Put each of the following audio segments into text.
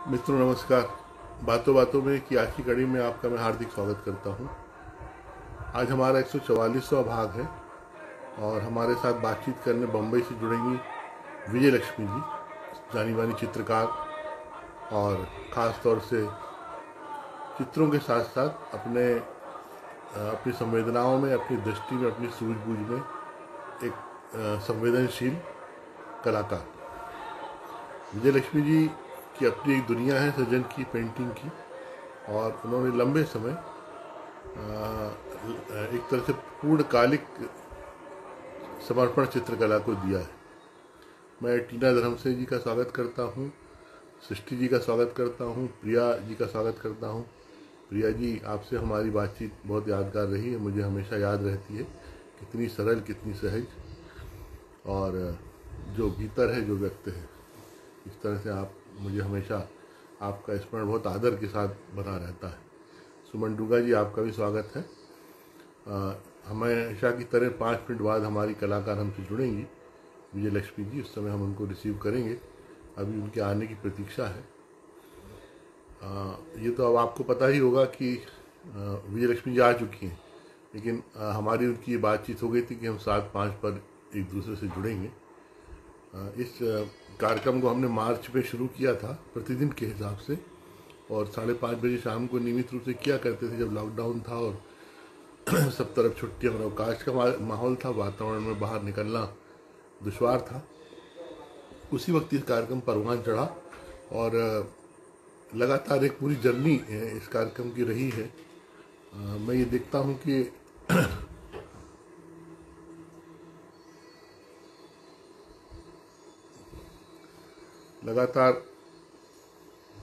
मित्रों नमस्कार। बातों बातों में की आज की कड़ी में आपका मैं हार्दिक स्वागत करता हूं। आज हमारा 144वां भाग है और हमारे साथ बातचीत करने बम्बई से जुड़ेंगी विजय लक्ष्मी जी, जानी मानी चित्रकार, और ख़ास तौर से चित्रों के साथ साथ अपनी संवेदनाओं में, अपनी दृष्टि में, अपनी सूझबूझ में एक संवेदनशील कलाकार। विजय लक्ष्मी जी की अपनी एक दुनिया है सृजन की, पेंटिंग की, और उन्होंने लंबे समय एक तरह से पूर्णकालिक समर्पण चित्रकला को दिया है। मैं टीना धर्मसे जी का स्वागत करता हूँ, सृष्टि जी का स्वागत करता हूँ, प्रिया जी का स्वागत करता हूँ। प्रिया जी, आपसे हमारी बातचीत बहुत यादगार रही है, मुझे हमेशा याद रहती है। कितनी सरल, कितनी सहज, और जो भीतर है, जो व्यक्त है, इस तरह से आप मुझे हमेशा, आपका स्मरण बहुत आदर के साथ बना रहता है। सुमन डूगा जी, आपका भी स्वागत है। हमेशा की तरह 5 मिनट बाद हमारी कलाकार हमसे जुड़ेंगी, विजय लक्ष्मी जी। उस समय हम उनको रिसीव करेंगे, अभी उनके आने की प्रतीक्षा है। ये तो अब आपको पता ही होगा कि विजय लक्ष्मी जी आ चुकी हैं, लेकिन हमारी उनकी ये बातचीत हो गई थी कि हम 7:05 पर एक दूसरे से जुड़ेंगे। इस कार्यक्रम को हमने मार्च में शुरू किया था प्रतिदिन के हिसाब से, और 5:30 बजे शाम को नियमित रूप से किया करते थे जब लॉकडाउन था और सब तरफ छुट्टियां और अवकाश का माहौल था, वातावरण में बाहर निकलना दुश्वार था। उसी वक्त इस कार्यक्रम परवान चढ़ा, और लगातार एक पूरी जर्नी इस कार्यक्रम की रही है। मैं ये देखता हूँ कि लगातार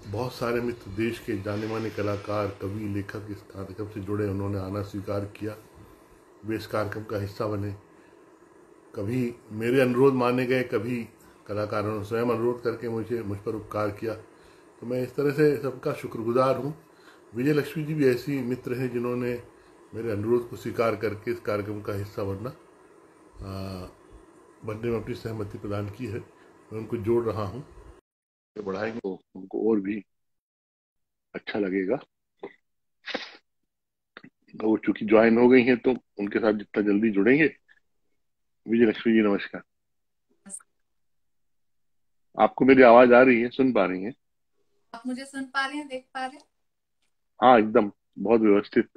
बहुत सारे मित्र, देश के जाने माने कलाकार, कवि, लेखक इस कार्यक्रम से जुड़े, उन्होंने आना स्वीकार किया, वे इस कार्यक्रम का हिस्सा बने। कभी मेरे अनुरोध माने गए, कभी कलाकारों ने स्वयं अनुरोध करके मुझ पर उपकार किया। तो मैं इस तरह से सबका शुक्रगुजार हूँ। विजय लक्ष्मी जी भी ऐसी मित्र हैं जिन्होंने मेरे अनुरोध को स्वीकार करके इस कार्यक्रम का हिस्सा बनने में अपनी सहमति प्रदान की है। मैं उनको जोड़ रहा हूँ, बढ़ाएंगे तो उनको और भी अच्छा लगेगा। वो चूंकि ज्वाइन हो गई हैं तो उनके साथ जितना जल्दी जुड़ेंगे। विजय लक्ष्मी जी नमस्कार। आपको मेरी आवाज आ रही है, सुन पा रही हैं? आप मुझे सुन पा रहे हैं, देख पा रहे हैं? हाँ, एकदम, बहुत व्यवस्थित,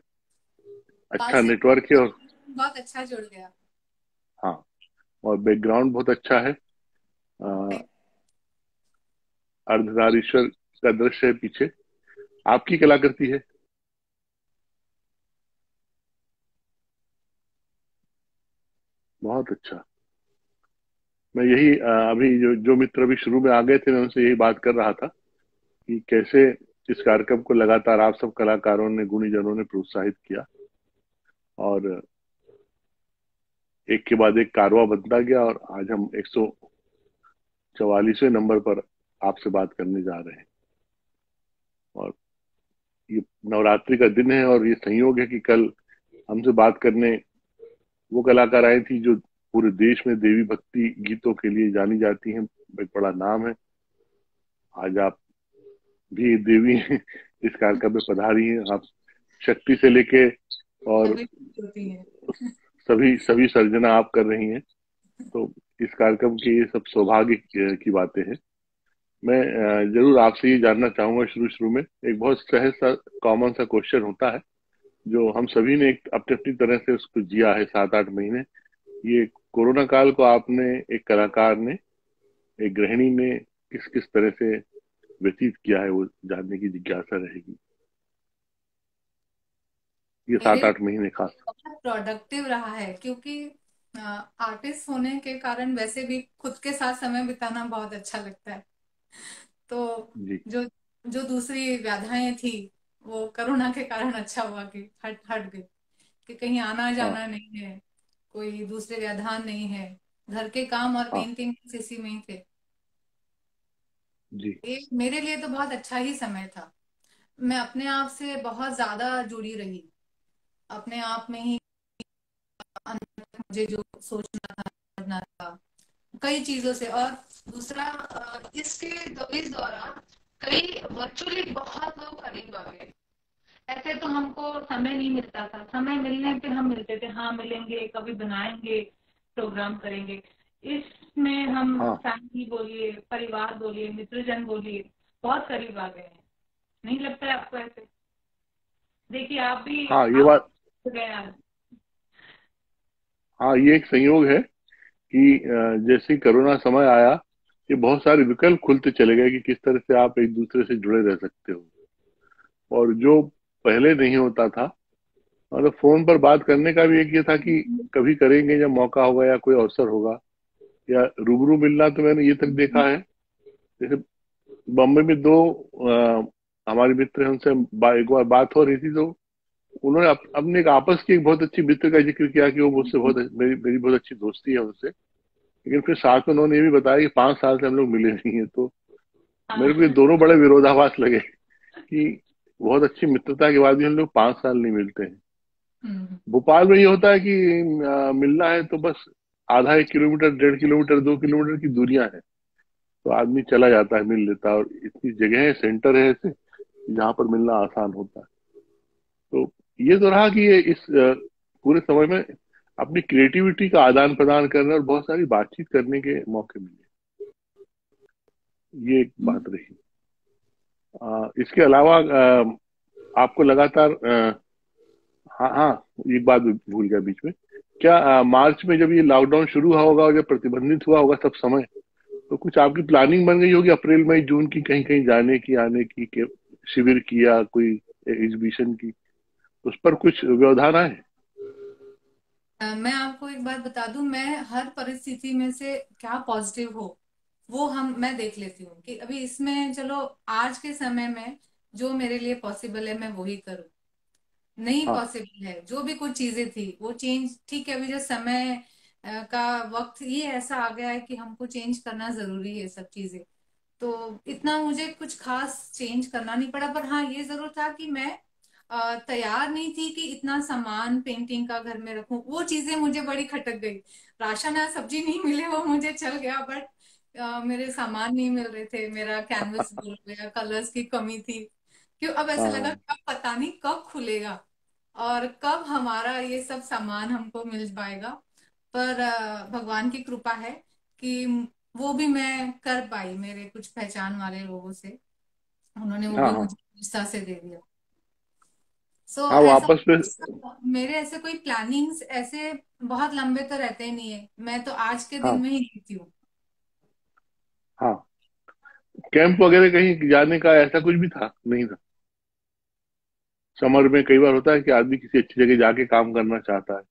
आवाज अच्छा से नेटवर्क है। और बहुत अच्छा जुड़ गया। हाँ, और बैकग्राउंड बहुत अच्छा है। अर्धनारीश्वर का दृश्य है पीछे, आपकी कलाकृति है। बहुत अच्छा। मैं यही अभी जो मित्र अभी शुरू में आ गए थे, मैं उनसे यही बात कर रहा था कि कैसे इस कार्यक्रम को लगातार आप सब कलाकारों ने, गुणीजनों ने प्रोत्साहित किया, और एक के बाद एक कारवां बनता गया, और आज हम 144वें नंबर पर आपसे बात करने जा रहे हैं। और ये नवरात्रि का दिन है, और ये संयोग है कि कल हमसे बात करने वो कलाकार आई थी जो पूरे देश में देवी भक्ति गीतों के लिए जानी जाती हैं, एक बड़ा नाम है। आज आप भी देवी इस कार्यक्रम में पधारी हैं। आप शक्ति से लेके और सभी होती है। सभी सभी सर्जना आप कर रही हैं। तो इस कार्यक्रम की ये सब सौभाग्य की बातें हैं। मैं जरूर आपसे ये जानना चाहूंगा, शुरू शुरू में एक बहुत सहज सा, कॉमन सा क्वेश्चन होता है जो हम सभी ने अपनी अपनी तरह से उसको जिया है 7-8 महीने। ये कोरोना काल को आपने, एक कलाकार ने, एक गृहिणी ने किस किस तरह से व्यतीत किया है, वो जानने की जिज्ञासा रहेगी, ये मेरे सात लिए आठ महीने खास। बहुत प्रोडक्टिव रहा है, क्योंकि आर्टिस्ट होने के कारण वैसे भी खुद के साथ समय बिताना बहुत अच्छा लगता है। तो जी। जो जो दूसरी व्याधाएं थी, वो कोरोना के कारण अच्छा हुआ कि हट हट गई, कि कहीं आना हाँ। जाना नहीं है, कोई दूसरे व्याधान नहीं है, घर के काम और हाँ। पेंटिंग इसी में ही थे। जी। ये मेरे लिए तो बहुत अच्छा ही समय था। मैं अपने आप से बहुत ज्यादा जुड़ी रही, अपने आप में ही अंदर मुझे जो सोचना था, करना था, कई चीजों से। और दूसरा, इस दौरान कई वर्चुअली बहुत लोग करीब आ गए। ऐसे तो हमको समय नहीं मिलता था, समय मिलने पे हम मिलते थे, हाँ मिलेंगे, कभी बनाएंगे, प्रोग्राम करेंगे। इसमें हम हाँ फैमिली बोलिए, परिवार बोलिए, मित्रजन बोलिए, बहुत करीब आ गए हैं। नहीं लगता है आपको ऐसे? देखिए आप भी, हाँ ये आप बात, गए आज। हाँ ये एक संयोग है कि जैसे ही कोरोना समय आया, ये बहुत सारे विकल्प खुलते चले गए कि किस तरह से आप एक दूसरे से जुड़े रह सकते हो। और जो पहले नहीं होता था, मतलब फोन पर बात करने का भी एक ये था कि कभी करेंगे जब मौका होगा या कोई अवसर होगा, या रूबरू मिलना तो मैंने ये तक देखा है। जैसे बम्बई में दो हमारे मित्र हैं, उनसे एक बार बात हो रही थी, तो उन्होंने अपने एक आपस की एक बहुत अच्छी मित्र का जिक्र किया कि वो मुझसे बहुत, मेरी मेरी बहुत अच्छी दोस्ती है उनसे। लेकिन फिर साथ में उन्होंने ये भी बताया कि 5 साल से हम लोग मिले नहीं है। तो मेरे को ये हाँ। दोनों बड़े विरोधाभास लगे कि बहुत अच्छी मित्रता के बाद भी हम लोग 5 साल नहीं मिलते हैं। हम्म। भोपाल में ये होता है कि मिलना है तो बस आधा 1 किलोमीटर, 1.5 किलोमीटर, 2 किलोमीटर की दूरियां है, तो आदमी चला जाता है, मिल लेता है। और इतनी जगह है, सेंटर है ऐसे जहाँ पर मिलना आसान होता है। तो ये तो रहा कि ये इस पूरे समय में अपनी क्रिएटिविटी का आदान प्रदान करने और बहुत सारी बातचीत करने के मौके मिले। ये एक बात रही। इसके अलावा आपको लगातार हाँ हाँ, एक बात भूल गया बीच में। क्या मार्च में जब ये लॉकडाउन शुरू हुआ होगा और जब प्रतिबंधित हुआ होगा सब समय, तो कुछ आपकी प्लानिंग बन गई होगी अप्रैल मई जून की, कहीं कहीं जाने की, आने की, शिविर की या कोई एग्जीबिशन की, उस पर कुछ व्यवधान आए? मैं आपको एक बात बता दूं, मैं हर परिस्थिति में से क्या पॉजिटिव हो वो मैं देख लेती हूँ कि अभी इसमें चलो आज के समय में जो मेरे लिए पॉसिबल है मैं वही करूँ। नहीं हाँ पॉसिबल है जो भी कुछ चीजें थी वो चेंज, ठीक है, अभी जो समय का वक्त ये ऐसा आ गया है कि हमको चेंज करना जरूरी है सब चीजें। तो इतना मुझे कुछ खास चेंज करना नहीं पड़ा, पर हाँ ये जरूर था कि मैं तैयार नहीं थी कि इतना सामान पेंटिंग का घर में रखूं। वो चीजें मुझे बड़ी खटक गई। राशन या सब्जी नहीं मिले वो मुझे चल गया, बट मेरे सामान नहीं मिल रहे थे, मेरा कैनवस भूल गया, कलर्स की कमी थी। क्यों अब ऐसा लगा हाँ कि अब पता नहीं कब खुलेगा और कब हमारा ये सब सामान हमको मिल पाएगा। पर भगवान की कृपा है कि वो भी मैं कर पाई, मेरे कुछ पहचान वाले लोगों से, उन्होंने वो हाँ भी हाँ मुझे विस्तार से दे दिया। सो हाँ, ऐसा वापस में। मेरे ऐसे कोई प्लानिंग्स ऐसे बहुत लंबे तो रहते ही नहीं है, मैं तो आज के दिन हाँ में ही जीती हूँ। हाँ, कैंप वगैरह कहीं जाने का ऐसा कुछ भी था नहीं था? समर में कई बार होता है कि आदमी किसी अच्छी जगह जाके काम करना चाहता है।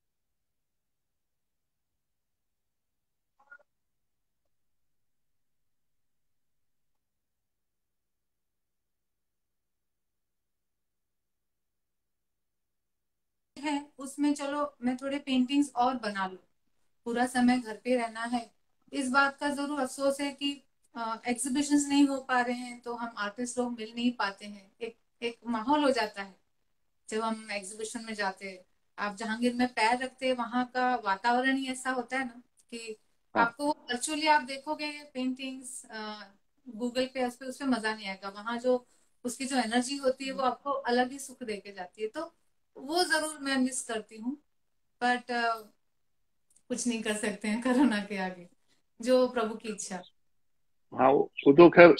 है उसमें चलो मैं थोड़े पेंटिंग्स और बना लूं, पूरा समय घर पे रहना है। इस बात का जरूर अफसोस है कि एग्जीबिशंस नहीं हो पा रहे हैं, तो हम आर्टिस्ट लोग मिल नहीं पाते हैं। एक एक माहौल हो जाता है जब हम एग्जीबिशन में जाते हैं। आप जहांगीर में पैर रखते हैं, वहां का वातावरण ही ऐसा होता है ना कि हाँ आपको वर्चुअली आप देखोगे पेंटिंग्स गूगल पे, उस पे मजा नहीं आएगा। वहां जो उसकी जो एनर्जी होती है वो आपको अलग ही सुख दे के जाती है। तो वो जरूर मैं मिस करती हूँ, बट कुछ नहीं कर सकते हैं कोरोना के आगे, जो प्रभु की इच्छा। हाँ, वो तो खैर,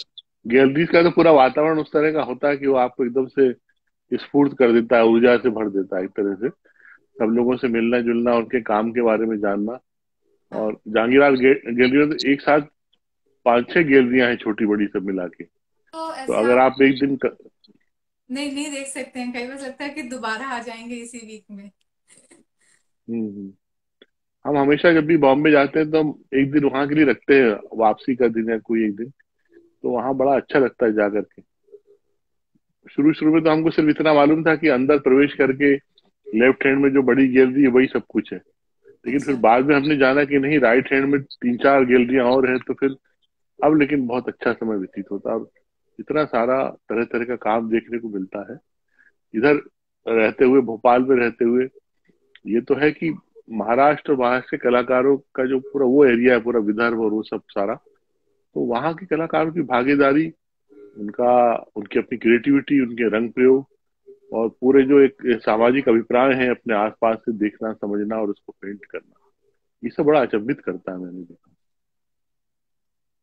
गैलरीज का तो पूरा वातावरण उस तरह का होता है कि वो आपको एकदम से स्फूर्त कर देता है, ऊर्जा से भर देता है एक तरह से। सब लोगों से मिलना जुलना, उनके काम के बारे में जानना। हाँ। और जहांगीर गैलरी में तो एक साथ 5-6 गैलरियां हैं, छोटी बड़ी सब मिला के। तो तो ऐसे अगर आप आप एक दिन नहीं नहीं देख सकते हैं, कई बार लगता है कि दोबारा आ जाएंगे इसी वीक में। हम्म। हम हमेशा जब भी बॉम्बे जाते हैं तो हम एक दिन वहां के लिए रखते हैं, वापसी का दिन या कोई एक दिन। तो वहां बड़ा अच्छा लगता है जा करके। शुरू शुरू में तो हमको सिर्फ इतना मालूम था कि अंदर प्रवेश करके लेफ्ट हैंड में जो बड़ी गैलरी है वही सब कुछ है। लेकिन फिर अच्छा। बाद में हमने जाना कि नहीं, राइट हैंड में 3-4 गैलरियां और हैं। तो फिर अब लेकिन बहुत अच्छा समय व्यतीत होता है। और इतना सारा तरह तरह का काम देखने को मिलता है इधर रहते हुए, भोपाल में रहते हुए। ये तो है कि महाराष्ट्र और वहां से कलाकारों का जो पूरा वो एरिया है, पूरा विदर्भ और वो सब सारा, तो वहां के कलाकारों की भागीदारी उनका, उनकी अपनी क्रिएटिविटी, उनके रंग प्रयोग, और पूरे जो एक सामाजिक अभिप्राय है अपने आसपास से देखना, समझना और उसको पेंट करना, ये सब बड़ा अचंभित करता है, मैंने देखा।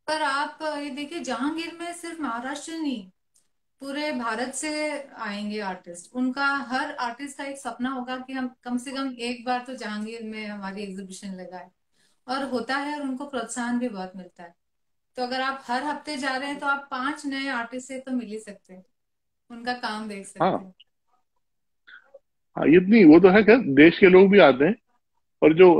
पर आप ये देखिए, जहांगीर में सिर्फ महाराष्ट्र नहीं, पूरे भारत से आएंगे आर्टिस्ट। उनका, हर आर्टिस्ट का एक सपना होगा कि हम कम से कम एक बार तो जहांगीर में हमारी एग्जीबिशन लगाए। और होता है, और उनको प्रोत्साहन भी बहुत मिलता है। तो अगर आप हर हफ्ते जा रहे हैं तो आप 5 नए आर्टिस्ट से तो मिल ही सकते हैं, उनका काम देख सकते हाँ हैं। हाँ, ये नहीं, वो तो है, खैर देश के लोग भी आते हैं। और जो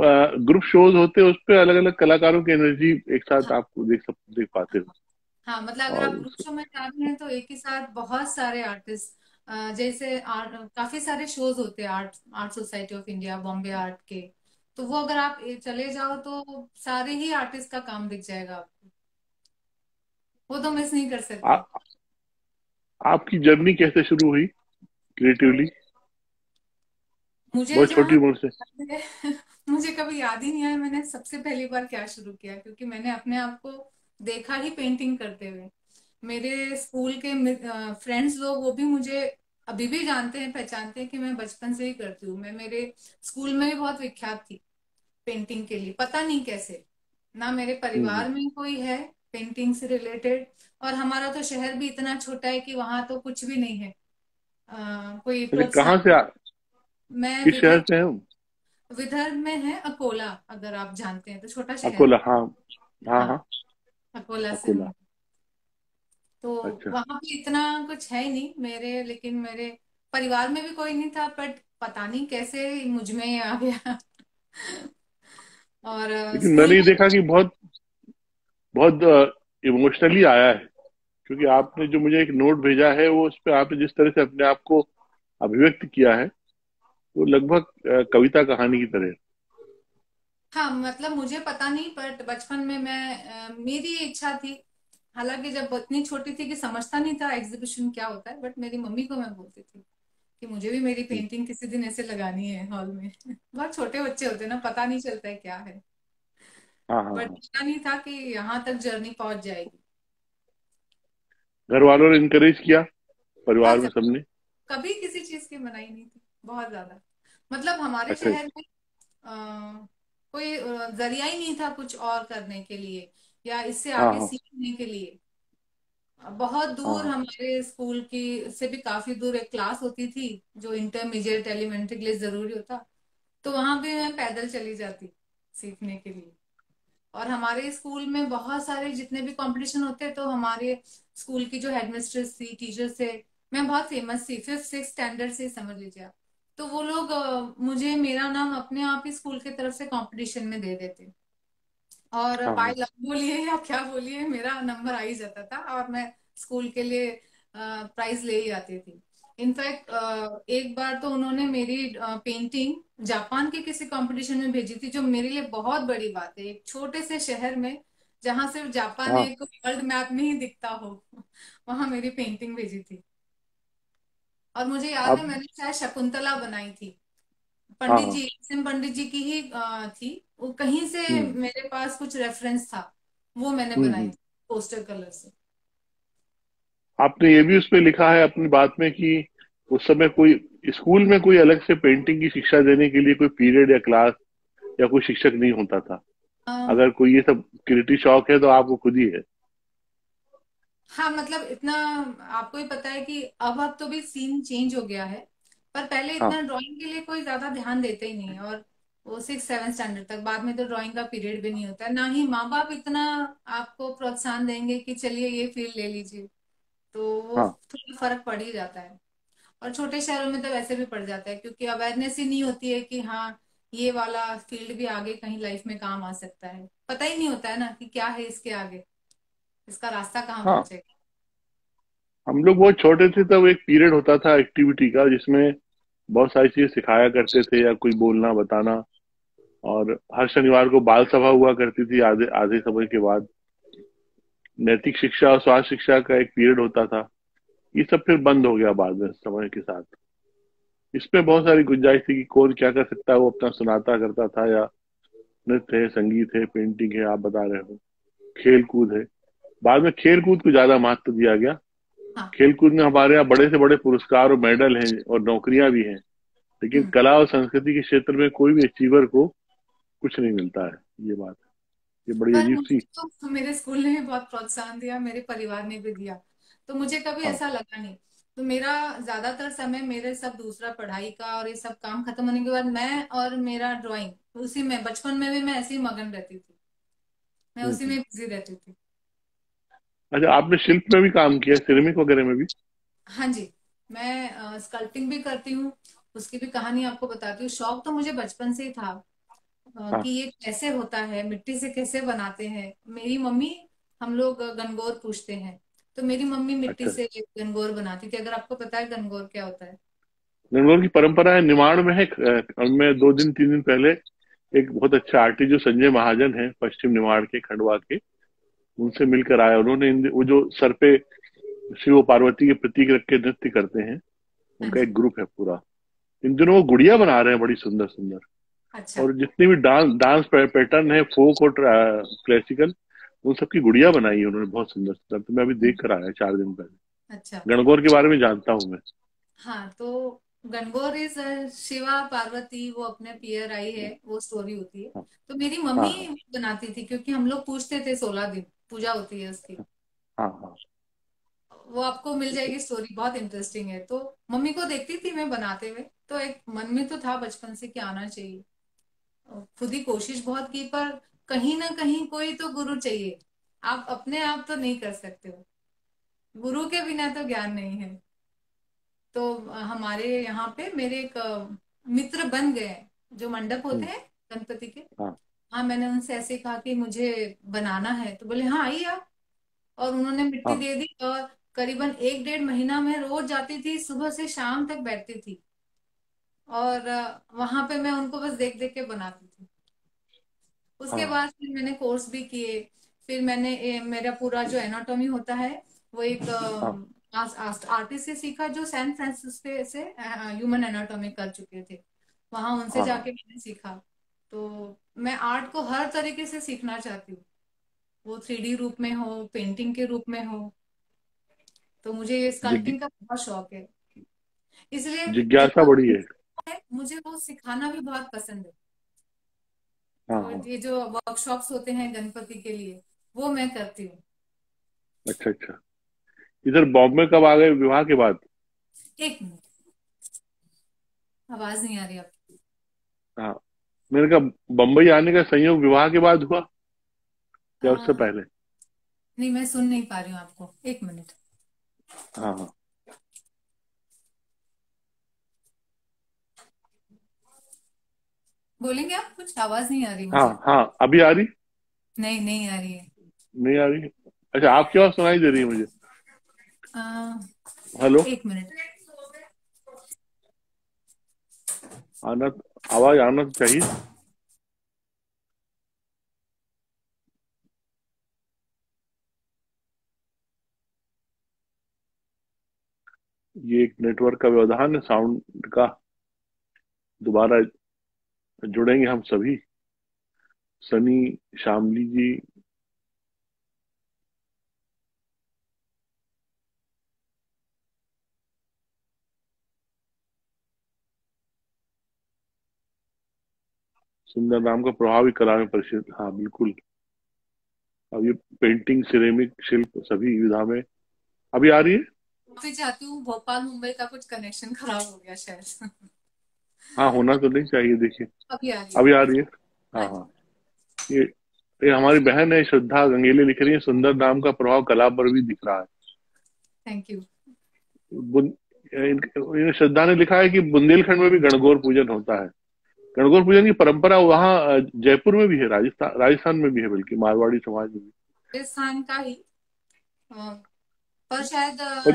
ग्रुप शोज होते हैं उस पे अलग अलग कलाकारों की एनर्जी एक साथ हाँ, आपको देख पाते हो। हाँ, मतलब अगर और आप ग्रुप शो में जा रहे हैं तो एक ही साथ बहुत सारे आर्टिस्ट, जैसे काफी सारे शोज होते हैं, art art society of India, Bombay art के। तो वो अगर आप चले जाओ तो सारे ही आर्टिस्ट का काम दिख जाएगा आपको, वो तो मिस नहीं कर आ, सकते। आपकी जर्नी कैसे शुरू हुई क्रिएटिवली, मुझे बहुत जहाँ छोटी उम्र से? याद है, मुझे कभी याद ही नहीं आया मैंने सबसे पहली बार क्या शुरू किया, क्योंकि मैंने अपने आप को देखा ही पेंटिंग करते हुए। मेरे स्कूल के फ्रेंड्स लोग, वो भी मुझे अभी भी जानते हैं, पहचानते हैं कि मैं बचपन से ही करती हूँ। मैं मेरे स्कूल में भी बहुत विख्यात थी पेंटिंग के लिए, पता नहीं कैसे। ना मेरे हम्म। परिवार में कोई है पेंटिंग से रिलेटेड, और हमारा तो शहर भी इतना छोटा है कि वहां तो कुछ भी नहीं है, कोई अच्छा, प्रोत्साहन। मैं किस शहर से हैं हम? विदर्भ में है, अकोला, अगर आप जानते हैं तो, छोटा शहर है। अकोला, हाँ हाँ हाँ, हाँ। अकोला से अकोला। हूँ। तो अच्छा। वहां पे इतना कुछ है ही नहीं मेरे, लेकिन मेरे परिवार में भी कोई नहीं था, बट पता नहीं कैसे मुझ में ये आ गया। और लेकिन स्कूल मैंने ये में। देखा कि बहुत बहुत इमोशनली आया है, क्योंकि आपने जो मुझे एक नोट भेजा है वो, उस पे आपने जिस तरह से अपने आप को अभिव्यक्त किया है, वो लगभग कविता कहानी की तरह है। हाँ, मतलब मुझे पता नहीं, बट बचपन में मेरी इच्छा थी। हालांकि जब इतनी छोटी थी कि समझता नहीं था एग्जीबिशन क्या होता है, बट मेरी मम्मी को मैं बोलती थी कि मुझे भी मेरी हम्म। पेंटिंग किसी दिन ऐसे लगानी है हॉल में। बहुत छोटे बच्चे होते हैं ना, पता नहीं चलता है क्या है। हाँ हाँ बट हाँ। पता नहीं था कि यहाँ तक जर्नी पहुंच जाएगी। घर वालों ने इनकरेज किया, परिवार बहुत में ज्यादा, सबने? कभी किसी चीज की मनाही नहीं थी, बहुत ज्यादा। मतलब हमारे अच्छा। शहर में कोई जरिया ही नहीं था कुछ और करने के लिए, या इससे हाँ आगे हाँ सीखने के लिए। बहुत दूर, हाँ हमारे स्कूल की से भी काफी दूर एक क्लास होती थी, जो इंटरमीडिएट एलिमेंट्री के लिए जरूरी होता। तो वहां भी मैं पैदल चली जाती सीखने के लिए। और हमारे स्कूल में बहुत सारे जितने भी कंपटीशन होते, तो हमारे स्कूल की जो हेडमिस्ट्रेस थी, टीचर्स थे, मैं बहुत फेमस थी, 5th 6th स्टैंडर्ड से समझ लीजिए आप। तो वो लोग मुझे, मेरा नाम अपने आप ही स्कूल की तरफ से कंपटीशन में दे देते। और हाँ बाय हाँ। लक बोलिए या क्या बोलिए, मेरा नंबर आ ही जाता था, और मैं स्कूल के लिए प्राइज ले ही आती थी। इनफैक्ट एक बार तो उन्होंने मेरी पेंटिंग जापान के किसी कंपटीशन में भेजी थी, जो मेरे लिए बहुत बड़ी बात है, एक छोटे से शहर में जहां सिर्फ जापान हाँ। एक वर्ल्ड मैप में ही दिखता हो, वहां मेरी पेंटिंग भेजी थी। और मुझे याद है आप। मैंने शायद शकुंतला बनाई थी, हाँ पंडित हाँ। जी, सिम पंडित जी की ही थी। वो कहीं से हम्म मेरे पास कुछ रेफरेंस था, वो मैंने बनाई हम्म। थी पोस्टर कलर से। आपने ये भी उसमें लिखा है अपनी बात में कि उस समय कोई स्कूल में कोई अलग से पेंटिंग की शिक्षा देने के लिए कोई पीरियड या क्लास या कोई शिक्षक नहीं होता था। अम, अगर कोई ये सब क्रिएटिव शौक है तो आपको खुद ही है। हाँ, मतलब इतना आपको ही पता है कि अब तो भी सीन चेंज हो गया है। पर पहले हाँ इतना ड्राइंग के लिए कोई ज्यादा ध्यान देते ही नहीं है, और वो 6th 7th स्टैंडर्ड तक, बाद में तो ड्राइंग का पीरियड भी नहीं होता है, ना ही माँ बाप इतना आपको प्रोत्साहन देंगे कि चलिए ये फील्ड ले लीजिए। तो वो हाँ थोड़ा फर्क पड़ ही जाता है। और छोटे शहरों में तो वैसे भी पड़ जाता है, क्योंकि अवेयरनेस ही नहीं होती है कि हाँ, ये वाला फील्ड भी आगे कहीं लाइफ में काम आ सकता है। पता ही नहीं होता है ना कि क्या है इसके आगे, इसका रास्ता कहाँ हाँ। पहुंचेगा। हम लोग बहुत छोटे थे तब एक पीरियड होता था एक्टिविटी का, जिसमें बहुत सारी चीजें सिखाया करते थे, या कोई बोलना बताना। और हर शनिवार को बाल सभा हुआ करती थी, आधे आधे समय के बाद नैतिक शिक्षा और स्वास्थ्य शिक्षा का एक पीरियड होता था। ये सब फिर बंद हो गया बाद में समय के साथ। इसमें बहुत सारी गुंजाइश थी कि कौन क्या कर सकता है, वो अपना सुनाता करता था, या नृत्य है, संगीत है, पेंटिंग है, आप बता रहे हो, खेल कूद है। बाद में खेल कूद को ज्यादा महत्व दिया गया, हाँ। खेलकूद में हमारे यहाँ बड़े से बड़े पुरस्कार और मेडल हैं और नौकरियां भी हैं, लेकिन हम्म। कला और संस्कृति के क्षेत्र में कोई भी अचीवर को कुछ नहीं मिलता है। ये बात है, ये बड़ी पर अजीब सी। मुझे तो मेरे स्कूल ने भी बहुत प्रोत्साहन दिया, मेरे परिवार ने भी दिया, तो मुझे कभी हाँ। ऐसा लगा नहीं। तो मेरा ज्यादातर समय मेरे सब दूसरा पढ़ाई का और ये सब काम खत्म होने के बाद मैं और मेरा ड्राइंग, उसी में बचपन में भी मैं ऐसे ही मगन रहती थी, मैं उसी हम्म। में बिजी रहती थी। अच्छा, आपने शिल्प में भी काम किया, सिरेमिक वगैरह में भी? हाँ जी। मैं स्कल्पटिंग भी करती हूँ, उसकी भी कहानी आपको बताती हूँ। शौक तो मुझे बचपन से ही था कि हाँ। ये कैसे होता है, मिट्टी से कैसे बनाते हैं। मेरी मम्मी, हम लोग गनगौर पूछते हैं, तो मेरी मम्मी मिट्टी अच्छा। से गनगौर बनाती थी। अगर आपको पता है गनगौर क्या होता है? गणगौर की परंपरा है, निमाड़ में है। मैं 2 दिन 3 दिन पहले एक बहुत अच्छा आर्टिस्ट जो संजय महाजन है, पश्चिम निमाड़ के, खंडवा के, उनसे मिलकर आया। उन्होंने वो जो सर पे शिव और पार्वती के प्रतीक रख के नृत्य करते हैं, हाँ उनका जी। एक ग्रुप है पूरा। इन दिनों वो गुड़िया बना रहे हैं बड़ी सुंदर सुंदर। अच्छा। और जितनी भी डांस डांस पैटर्न है, फोक और क्लासिकल, उन सबकी गुड़िया बनाई है उन्होंने बहुत सुंदर सुंदर। तो मैं अभी देख कर आया 4 दिन पहले। अच्छा। गणगौर के बारे में जानता हूँ मैं। हाँ, तो गनगौर इज शिवा पार्वती, वो अपने पियर आई है, वो स्टोरी होती है। हाँ। तो मेरी हाँ। मम्मी हाँ। बनाती थी, क्योंकि हम लोग पूछते थे, 16 दिन पूजा होती है उसकी। हाँ। हाँ। वो आपको मिल जाएगी, स्टोरी बहुत इंटरेस्टिंग है। तो मम्मी को देखती थी मैं बनाते हुए, तो एक मन में तो था बचपन से कि आना चाहिए। और खुद ही कोशिश बहुत की, पर कहीं ना कहीं कोई तो गुरु चाहिए। आप अपने आप तो नहीं कर सकते हो, गुरु के बिना तो ज्ञान नहीं है। तो हमारे यहाँ पे मेरे एक मित्र बन गए, जो मंडप होते हम्म। हैं गणपति के। हाँ। हाँ, मैंने उनसे ऐसे कहा कि मुझे बनाना है, तो बोले हाँ आइए आप। और उन्होंने मिट्टी हाँ। दे दी, और करीबन 1 1.5 महीना में रोज जाती थी, सुबह से शाम तक बैठती थी। और वहां पे मैं उनको बस देख देख के बनाती थी। उसके हाँ। बाद फिर मैंने कोर्स भी किए। फिर मैंने मेरा पूरा जो एनाटॉमी होता है, वो एक हाँ। आर्टिस्ट से सीखा, जो सैन फ्रांसिस्को से ह्यूमन एनाटॉमी कर चुके थे। वहां उनसे हाँ। हाँ। जाके मैंने सीखा। तो मैं आर्ट को हर तरीके से सीखना चाहती हूँ, वो 3D रूप में हो, पेंटिंग के रूप में हो। तो मुझे ये जिज्ञ- स्कल्पटिंग का बहुत शौक है, इसलिए जिज्ञासा जहाँ बड़ी है। है मुझे वो सिखाना भी बहुत पसंद है। हाँ। तो हाँ। ये जो वर्कशॉप्स होते हैं गणपति के लिए, वो मैं करती हूँ। अच्छा अच्छा। इधर बॉम्बे कब आ गए विवाह के बाद? 1 मिनट, आवाज नहीं आ रही आपकी। हाँ। मैंने कहा, बम्बई आने का संयोग विवाह के बाद हुआ या उससे आ, पहले? नहीं, मैं सुन नहीं पा रही हूँ आपको, 1 मिनट। हाँ। हाँ। बोलेंगे आप कुछ? आवाज नहीं आ रही हाँ। मुझे। हाँ, अभी आ रही? नहीं, नहीं आ रही है। नहीं आ रही? अच्छा, आपकी आवाज सुनाई दे रही है मुझे। आ, हेलो। 1 मिनट। आना, आवाज आना तो चाहिए। ये एक नेटवर्क का व्यवधान है, साउंड का। दोबारा जुड़ेंगे हम सभी। सनी, शामली जी। सुंदर नाम का प्रभाव भी कला में परिचित, हाँ बिल्कुल। अब ये पेंटिंग, सिरेमिक, शिल्प सभी विधा में। अभी आ रही है? माफी चाहती हूँ, भोपाल मुंबई का कुछ कनेक्शन खराब हो गया शायद। हाँ, होना तो नहीं चाहिए, देखिए। अभी आ रही है। अभी आ रही है? हाँ हाँ जी। हाँ। ये ये हमारी बहन है श्रद्धा गंगेले, लिख रही है, सुंदर नाम का प्रभाव कला पर भी दिख रहा है। Thank you. श्रद्धा ने लिखा है कि बुंदेलखंड में भी गणगौर पूजन होता है। गणगौर पूजन की परंपरा वहाँ जयपुर में भी है, राजस्थान राजस्थान में भी है, बल्कि मारवाड़ी समाज में भी। राजस्थान का ही, अ, पर शायद और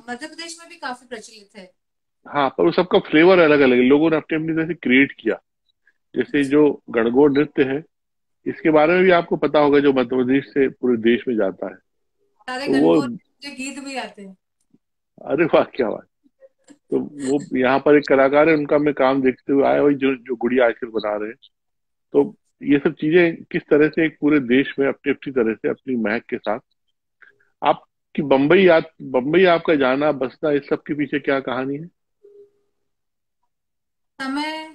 मध्य प्रदेश में भी काफी प्रचलित है। हाँ, पर वो सबका फ्लेवर अलग अलग है, लोगों ने अपनी अपनी तरह से क्रिएट किया। जैसे अच्छा। जो गणगौर नृत्य है, इसके बारे में भी आपको पता होगा, जो मध्य प्रदेश से पूरे देश में जाता है। सारे तो वो, गणगौर के गीत भी आते हैं। अरे वाह, क्या बात। तो वो यहाँ पर एक कलाकार है, उनका मैं काम देखते हुए आया, वही जो जो गुड़िया आजकल बना रहे हैं। तो ये सब चीजें किस तरह से एक पूरे देश में अपनी अपनी तरह से अपनी महक के साथ आप कि बम्बई आपका जाना बसना इस सब के पीछे क्या कहानी है? समय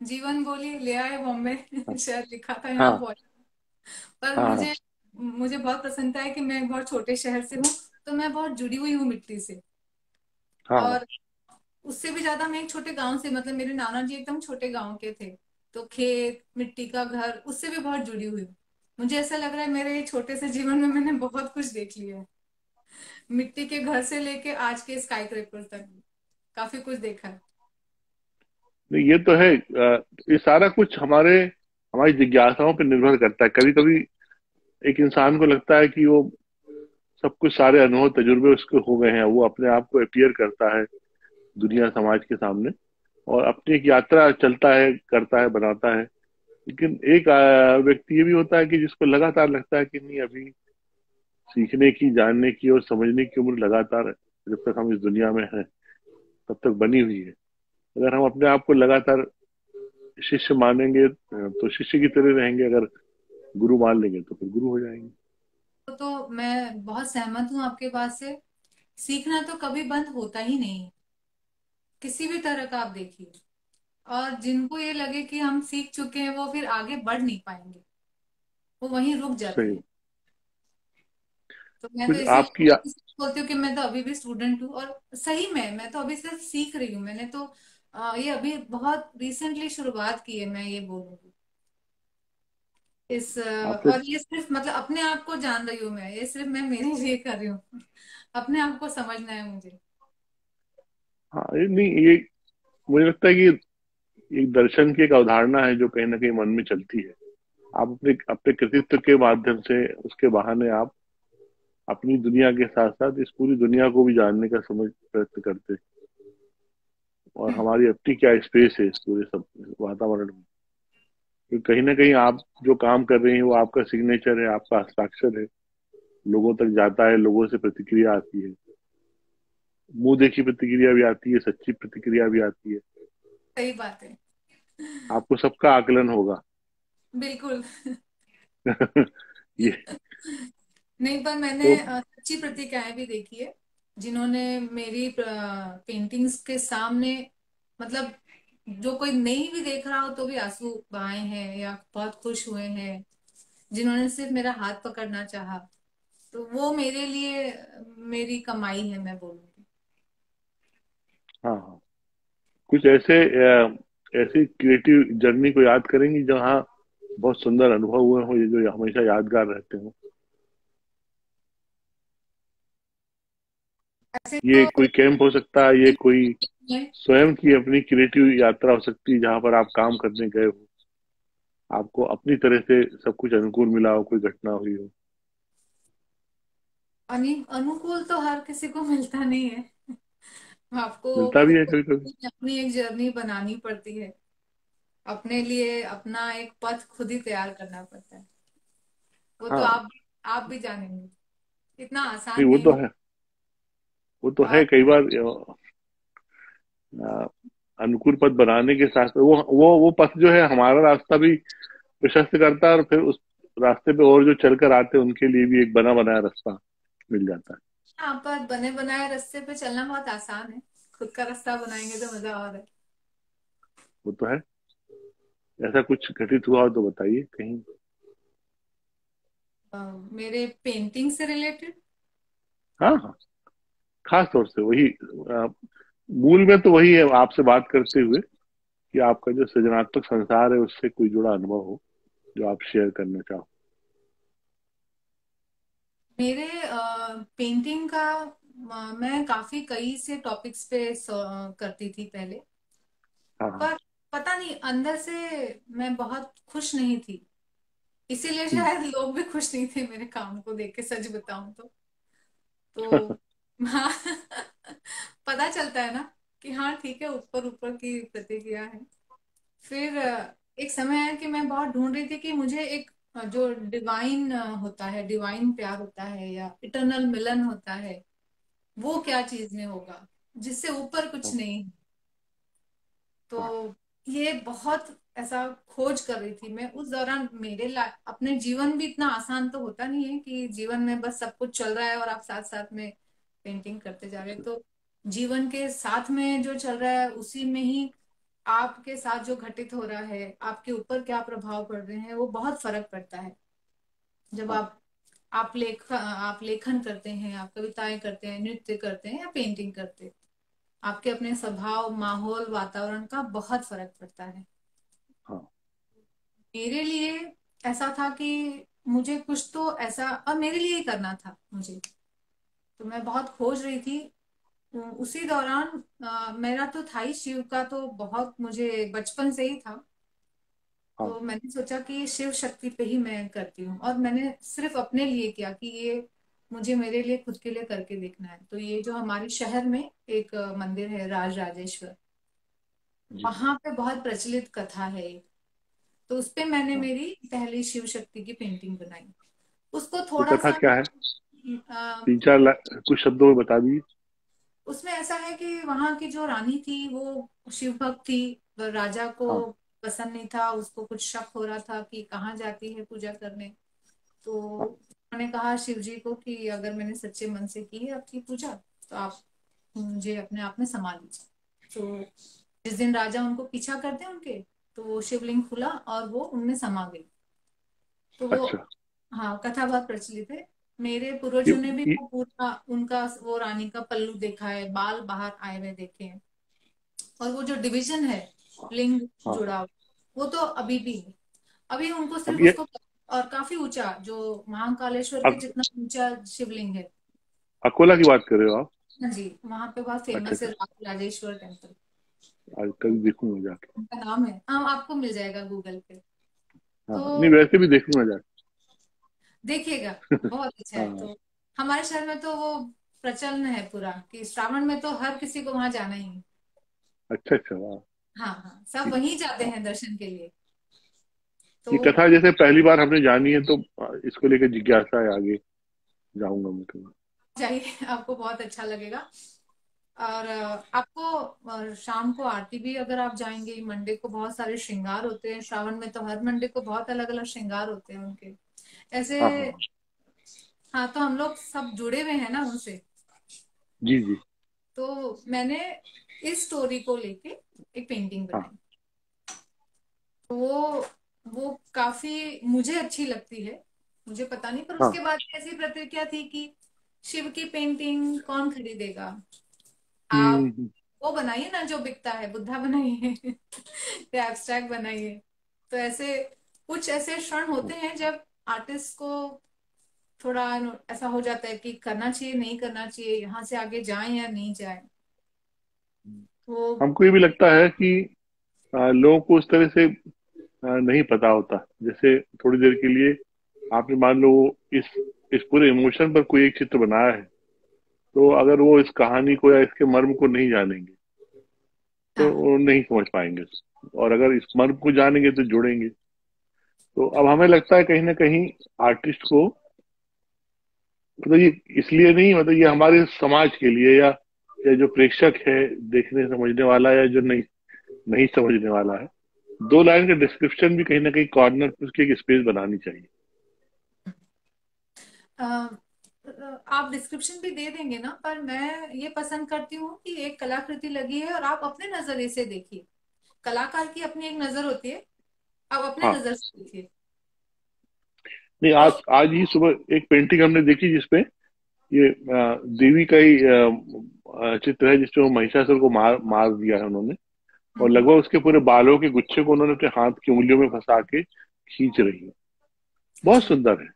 जीवन बोली ले आए बॉम्बे हाँ शायद लिखा था यहाँ हाँ बहुत। पर हाँ मुझे मुझे बहुत पसंद है कि मैं एक बहुत छोटे शहर से हूँ, तो मैं बहुत जुड़ी हुई हूँ मिट्टी से। हाँ हाँ। और उससे भी ज्यादा मैं एक छोटे गांव से, मतलब मेरे नाना जी एकदम छोटे गांव के थे, तो खेत मिट्टी का घर उससे भी बहुत जुड़ी हुई हूँ। मुझे ऐसा लग रहा है मेरे छोटे से जीवन में मैंने बहुत कुछ देख लिया है, मिट्टी के घर से लेके आज के स्काई क्रैपर तक काफी कुछ देखा है। नहीं ये तो है, ये सारा कुछ हमारी जिज्ञासाओं पर निर्भर करता है। कभी कभी एक इंसान को लगता है कि वो सब कुछ सारे अनुभव तजुर्बे उसके हो गए हैं, वो अपने आप को अपीयर करता है दुनिया समाज के सामने और अपनी एक यात्रा चलता है, करता है, बनाता है। लेकिन एक व्यक्ति ये भी होता है कि जिसको लगातार लगता है कि नहीं, अभी सीखने की, जानने की और समझने की उम्र लगातार जब तक हम इस दुनिया में हैं तब तक बनी हुई है। अगर हम अपने आप को लगातार शिष्य मानेंगे तो शिष्य की तरह रहेंगे, अगर गुरु मान लेंगे तो फिर गुरु हो जाएंगे। तो मैं बहुत सहमत हूँ आपके बात से। सीखना तो कभी बंद होता ही नहीं है, किसी भी तरह का आप देखिए। और जिनको ये लगे कि हम सीख चुके हैं वो फिर आगे बढ़ नहीं पाएंगे, वो वहीं रुक जाते सही। हैं। तो मैं तो कुछ इसीलिए आपकी बोलती हूँ कि मैं तो अभी भी स्टूडेंट हूँ, और सही में मैं तो अभी सिर्फ सीख रही हूँ। मैंने तो ये अभी बहुत रिसेंटली शुरुआत की है, मैं ये बोलूंगी। आपने और ये सिर्फ मतलब अपने आप को जान रही हूँ मैं, ये सिर्फ मैं मेरे लिए कर रही हूँ। अपने आप को समझना है मुझे। हाँ ये नहीं, ये मुझे लगता है कि एक दर्शन की एक अवधारणा है जो कहीं ना कहीं मन में चलती है। आप अपने अपने कृतित्व के माध्यम से, उसके बहाने आप अपनी दुनिया के साथ साथ इस पूरी दुनिया को भी जानने का समझ प्रयत्न करते हैं। और हम्म। हमारी अपनी क्या स्पेस है इस पूरे सब वातावरण में। तो कहीं ना कहीं आप जो काम कर रही हैं वो आपका सिग्नेचर है, आपका हस्ताक्षर है, लोगों तक जाता है, लोगों से प्रतिक्रिया आती है। मुंह देखी प्रतिक्रिया भी आती है, सच्ची प्रतिक्रिया भी आती है। सही बात है। आपको सबका आकलन होगा। बिल्कुल। ये नहीं, पर मैंने तो सच्ची प्रतिक्रियाएं भी देखी है, जिन्होंने मेरी पेंटिंग्स के सामने, मतलब जो कोई नहीं भी देख रहा हो तो भी आंसू बहाए हैं या बहुत खुश हुए हैं, जिन्होंने सिर्फ मेरा हाथ पकड़ना चाहा। तो वो मेरे लिए मेरी कमाई है, मैं बोलूंगी। हाँ हाँ, कुछ ऐसी क्रिएटिव जर्नी को याद करेंगी जहाँ बहुत सुंदर अनुभव हुए हो, ये जो हमेशा यादगार रहते हो। ऐसे ये तो कोई कैंप हो सकता है, ये कोई मैं स्वयं की अपनी क्रिएटिव यात्रा हो सकती है जहां पर आप काम करने गए हो, आपको अपनी तरह से सब कुछ अनुकूल मिला हो, कोई घटना हुई हो। अनुकूल तो हर किसी को मिलता नहीं है, आपको मिलता भी खुद है को कभी कभी। अपनी एक जर्नी बनानी पड़ती है, अपने लिए अपना एक पथ खुद ही तैयार करना पड़ता है। वो तो हाँ आप भी जानेंगे, इतना नहीं आसान वो नहीं तो है। है, वो तो है और कई बार अ, अनुकूल पथ बनाने के साथ वो पथ जो है हमारा रास्ता भी प्रशस्त करता है, और फिर उस रास्ते पे और जो चलकर आते हैं उनके लिए भी एक बना बनाया रास्ता मिल जाता है। यहाँ पर बने बनाए रास्ते पे चलना बहुत आसान है, खुद का रास्ता बनाएंगे तो मजा और है। वो तो है। ऐसा कुछ घटित हुआ हो तो बताइए कहीं। मेरे पेंटिंग से रिलेटेड। हाँ हाँ, खास तौर से वही मूल में तो वही है, आपसे बात करते हुए कि आपका जो सृजनात्मक संसार है उससे कोई जुड़ा अनुभव हो जो आप शेयर करना चाहो। मेरे पेंटिंग का मैं काफी कई से टॉपिक्स पे करती थी पहले, हाँ हाँ। पर पता नहीं अंदर से मैं बहुत खुश नहीं थी, इसीलिए हम्म। शायद लोग भी खुश नहीं थे मेरे काम को देख के, सच बताऊं तो हाँ। पता चलता है ना कि हाँ ठीक है, ऊपर ऊपर की प्रतिक्रिया है। फिर एक समय है कि मैं बहुत ढूंढ रही थी कि मुझे एक जो डिवाइन होता है, डिवाइन प्यार होता है या इटरनल मिलन होता है, वो क्या चीज में होगा जिससे ऊपर कुछ हाँ नहीं। हाँ तो ये बहुत ऐसा खोज कर रही थी मैं उस दौरान। अपने जीवन भी इतना आसान तो होता नहीं है कि जीवन में बस सब कुछ चल रहा है और आप साथ साथ में पेंटिंग करते जा रहे हैं। तो जीवन के साथ में जो चल रहा है उसी में ही आपके साथ जो घटित हो रहा है, आपके ऊपर क्या प्रभाव पड़ रहे हैं, वो बहुत फर्क पड़ता है। जब हाँ। आप लेखन करते हैं, आप कविताएं करते हैं, नृत्य करते हैं या पेंटिंग करते हैं, आपके अपने स्वभाव, माहौल, वातावरण का बहुत फर्क पड़ता है। हाँ। मेरे लिए ऐसा था कि मुझे कुछ तो ऐसा और मेरे लिए ही करना था मुझे। तो मैं बहुत खोज रही थी। उसी दौरान मेरा तो था ही शिव का, तो बहुत मुझे बचपन से ही था। हाँ। तो मैंने सोचा कि शिव शक्ति पे ही मैं करती हूँ, और मैंने सिर्फ अपने लिए किया कि ये मुझे मेरे लिए खुद के लिए करके देखना है। तो ये जो हमारे शहर में एक मंदिर है, राज राजेश्वर, जी। वहां पे बहुत प्रचलित कथा है एक। तो उस पे मैंने हाँ। मेरी पहली शिव शक्ति की पेंटिंग बनाई। उसको ये थोड़ा कथा सा क्या है? अ, 3-4 कुछ शब्दों में बता दीजिए। उसमें ऐसा है कि वहां की जो रानी थी वो शिव भक्त थी। राजा को हाँ। पसंद नहीं था, उसको कुछ शक हो रहा था कि कहाँ जाती है पूजा करने। तो हाँ। उन्होंने कहा शिव जी को कि अगर मैंने सच्चे मन से की है आपकी पूजा, तो आप मुझे अपने आप में समा लीजिए। तो जिस दिन राजा उनको पीछा करते उनके, तो वो शिवलिंग खुला और वो उनमें समा गई। तो वो, अच्छा। हाँ, कथा बहुत प्रचलित है। मेरे ये, पूर्वजों ने भी ये वो पूरा उनका वो रानी का पल्लू देखा है, बाल बाहर आए हुए देखे हैं। और वो जो डिवीजन है, लिंग हाँ। जुड़ा हुआ, वो तो अभी भी है। अभी उनको अब सिर्फ ये उसको, और काफी ऊंचा, जो महाकालेश्वर के अक, जितना ऊंचा शिवलिंग है। अकोला की बात कर रहे हो आप? हाँ जी, वहां पे बहुत अच्छा फेमस है अच्छा। राजेश्वर टेम्पल। आज कल देखूंगा जाके। उनका नाम है, हाँ, आपको मिल जाएगा गूगल पे। हाँ, नहीं तो वैसे भी देखूंगा जाके। देखिएगा, बहुत अच्छा है। हाँ। तो हमारे शहर में तो वो प्रचलन है पूरा कि श्रावण में तो हर किसी को वहां जाना ही है। अच्छा अच्छा, वाह। हाँ हाँ, सब ये- वहीं जाते हाँ, हैं दर्शन के लिए। ये तो कथा जैसे पहली बार हमने जानी है तो इसको लेकर जिज्ञासा है, आगे जाऊंगा मैं तो। चाहिए, आपको बहुत अच्छा लगेगा। और आपको शाम को आरती भी, अगर आप जाएंगे, मंडे को बहुत सारे श्रृंगार होते हैं। श्रावण में तो हर मंडे को बहुत अलग अलग श्रृंगार होते हैं उनके ऐसे। हाँ हाँ। हाँ, तो हम लोग सब जुड़े हुए हैं ना उनसे। जी जी। तो मैंने इस स्टोरी को लेके एक पेंटिंग हाँ। बनाई। तो वो काफी मुझे अच्छी लगती है। मुझे पता नहीं, पर हाँ। उसके बाद ऐसी प्रतिक्रिया थी कि शिव की पेंटिंग कौन खरीदेगा, आप हम्म। वो बनाइए ना जो बिकता है, बुद्धा बनाइए या एब्स्ट्रैक्ट बनाइए। तो ऐसे कुछ ऐसे क्षण होते हैं जब आर्टिस्ट को थोड़ा ऐसा हो जाता है कि करना चाहिए नहीं करना चाहिए, यहाँ से आगे जाए या नहीं जाए। तो हमको ये भी लगता है कि लोगों को उस तरह से नहीं पता होता। जैसे थोड़ी देर के लिए आपने मान लो इस इस पूरे इमोशन पर कोई एक चित्र बनाया है, तो अगर वो इस कहानी को या इसके मर्म को नहीं जानेंगे तो हाँ, वो नहीं समझ पाएंगे। और अगर इस मर्म को जानेंगे तो जुड़ेंगे। तो अब हमें लगता है कहीं ना कहीं आर्टिस्ट को, मतलब ये इसलिए नहीं, मतलब ये हमारे समाज के लिए या जो प्रेक्षक है, देखने समझने वाला या जो नहीं नहीं समझने वाला है, 2 लाइन का डिस्क्रिप्शन भी कहीं ना कहीं कॉर्नर पर उसकी एक स्पेस बनानी चाहिए। अ, आप डिस्क्रिप्शन भी दे देंगे ना, पर मैं ये पसंद करती हूँ कि एक कलाकृति लगी है और आप अपने नजरिए से देखिए। कलाकार की अपनी एक नजर होती है, आप अपने हाँ। नजर से देखिए। नहीं, तो आज आज ही सुबह एक पेंटिंग हमने देखी जिसपे ये देवी का ही चित्र है, जिसमें वो महिषासुर को मार मार दिया है उन्होंने। और हम्म, लगभग उसके पूरे बालों के गुच्छे को उन्होंने अपने हाथ की उंगलियों में फंसा के खींच रही है। बहुत अच्छा। सुंदर है।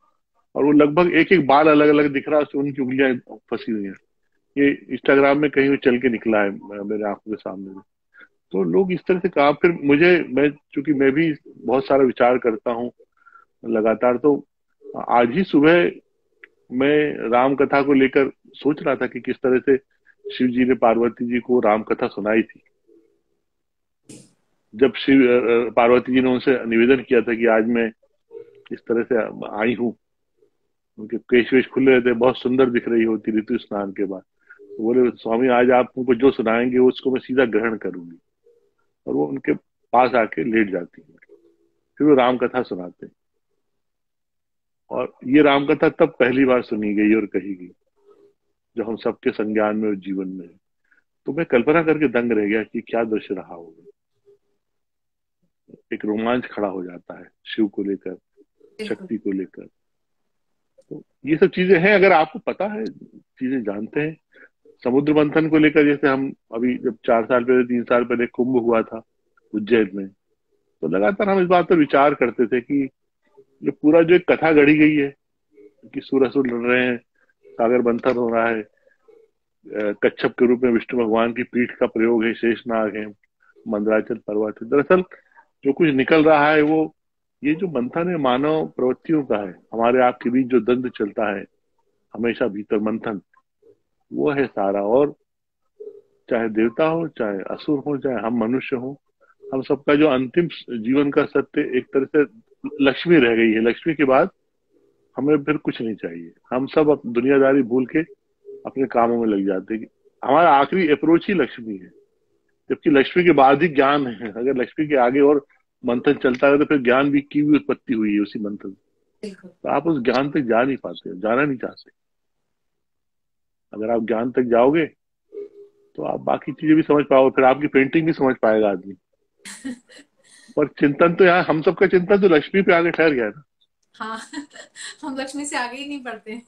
और वो लगभग एक एक बाल अलग अलग दिख रहा है, उसमें उनकी उंगलियां फंसी हुई हैं। ये इंस्टाग्राम में कहीं भी चल के निकला है मेरे आंखों के सामने में। तो लोग इस तरह से कहा, फिर मुझे, मैं चूंकि मैं भी बहुत सारा विचार करता हूँ लगातार, तो आज ही सुबह मैं राम कथा को लेकर सोच रहा था कि किस तरह से शिव जी ने पार्वती जी को राम कथा सुनाई थी। जब पार्वती जी ने उनसे निवेदन किया था कि आज मैं इस तरह से आई हूँ, उनके केश वेश खुले रहते, बहुत सुंदर दिख रही होती ऋतु स्नान के बाद, तो बोले स्वामी आज आप हमको जो सुनाएंगे उसको मैं सीधा ग्रहण करूंगी। और वो उनके पास आके लेट जाती हैं, फिर वो राम कथा सुनाते हैं। और ये राम कथा तब पहली बार सुनी गई और कही गई जो हम सबके संज्ञान में और जीवन में है। तो मैं कल्पना करके दंग रह गया कि क्या दृश्य रहा होगा। एक रोमांच खड़ा हो जाता है शिव को लेकर, बिल्कुल। शक्ति को लेकर। तो ये सब चीजें हैं, अगर आपको पता है, चीजें जानते हैं। समुद्र मंथन को लेकर जैसे हम अभी जब 4 साल पहले 3 साल पहले कुंभ हुआ था उज्जैन में, तो लगातार हम इस बात पर विचार करते थे कि ये पूरा जो एक कथा गढ़ी गई है कि सुर असुर लड़ रहे हैं, सागर मंथन हो रहा है, कच्छप के रूप में विष्णु भगवान की पीठ का प्रयोग है, शेषनाग है, मंदराचल पर्वत है। दरअसल जो कुछ निकल रहा है वो ये जो मंथन है मानव प्रवृत्तियों का है। हमारे आपके बीच जो द्वंद्व चलता है हमेशा भीतर, मंथन वो है सारा। और चाहे देवता हो, चाहे असुर हो, चाहे हम मनुष्य हो, हम सबका जो अंतिम जीवन का सत्य एक तरह से लक्ष्मी रह गई है। लक्ष्मी के बाद हमें फिर कुछ नहीं चाहिए। हम सब दुनियादारी भूल के अपने कामों में लग जाते हैं। हमारा आखिरी अप्रोच ही लक्ष्मी है, जबकि लक्ष्मी के बाद ही ज्ञान है। अगर लक्ष्मी के आगे और मंथन चलता है तो फिर ज्ञान भी की भी उत्पत्ति हुई है उसी मंथन से। बिल्कुल। तो आप उस ज्ञान तक जा नहीं पाते, जाना नहीं चाहते। अगर आप ज्ञान तक जाओगे तो आप बाकी चीजें भी समझ पाओगे, फिर आपकी पेंटिंग भी समझ पाएगा आदमी। पर चिंतन तो यहाँ हम सबका चिंतन तो लक्ष्मी पे आगे ठहर गया है ना। हाँ। हम लक्ष्मी से आगे ही नहीं बढ़ते।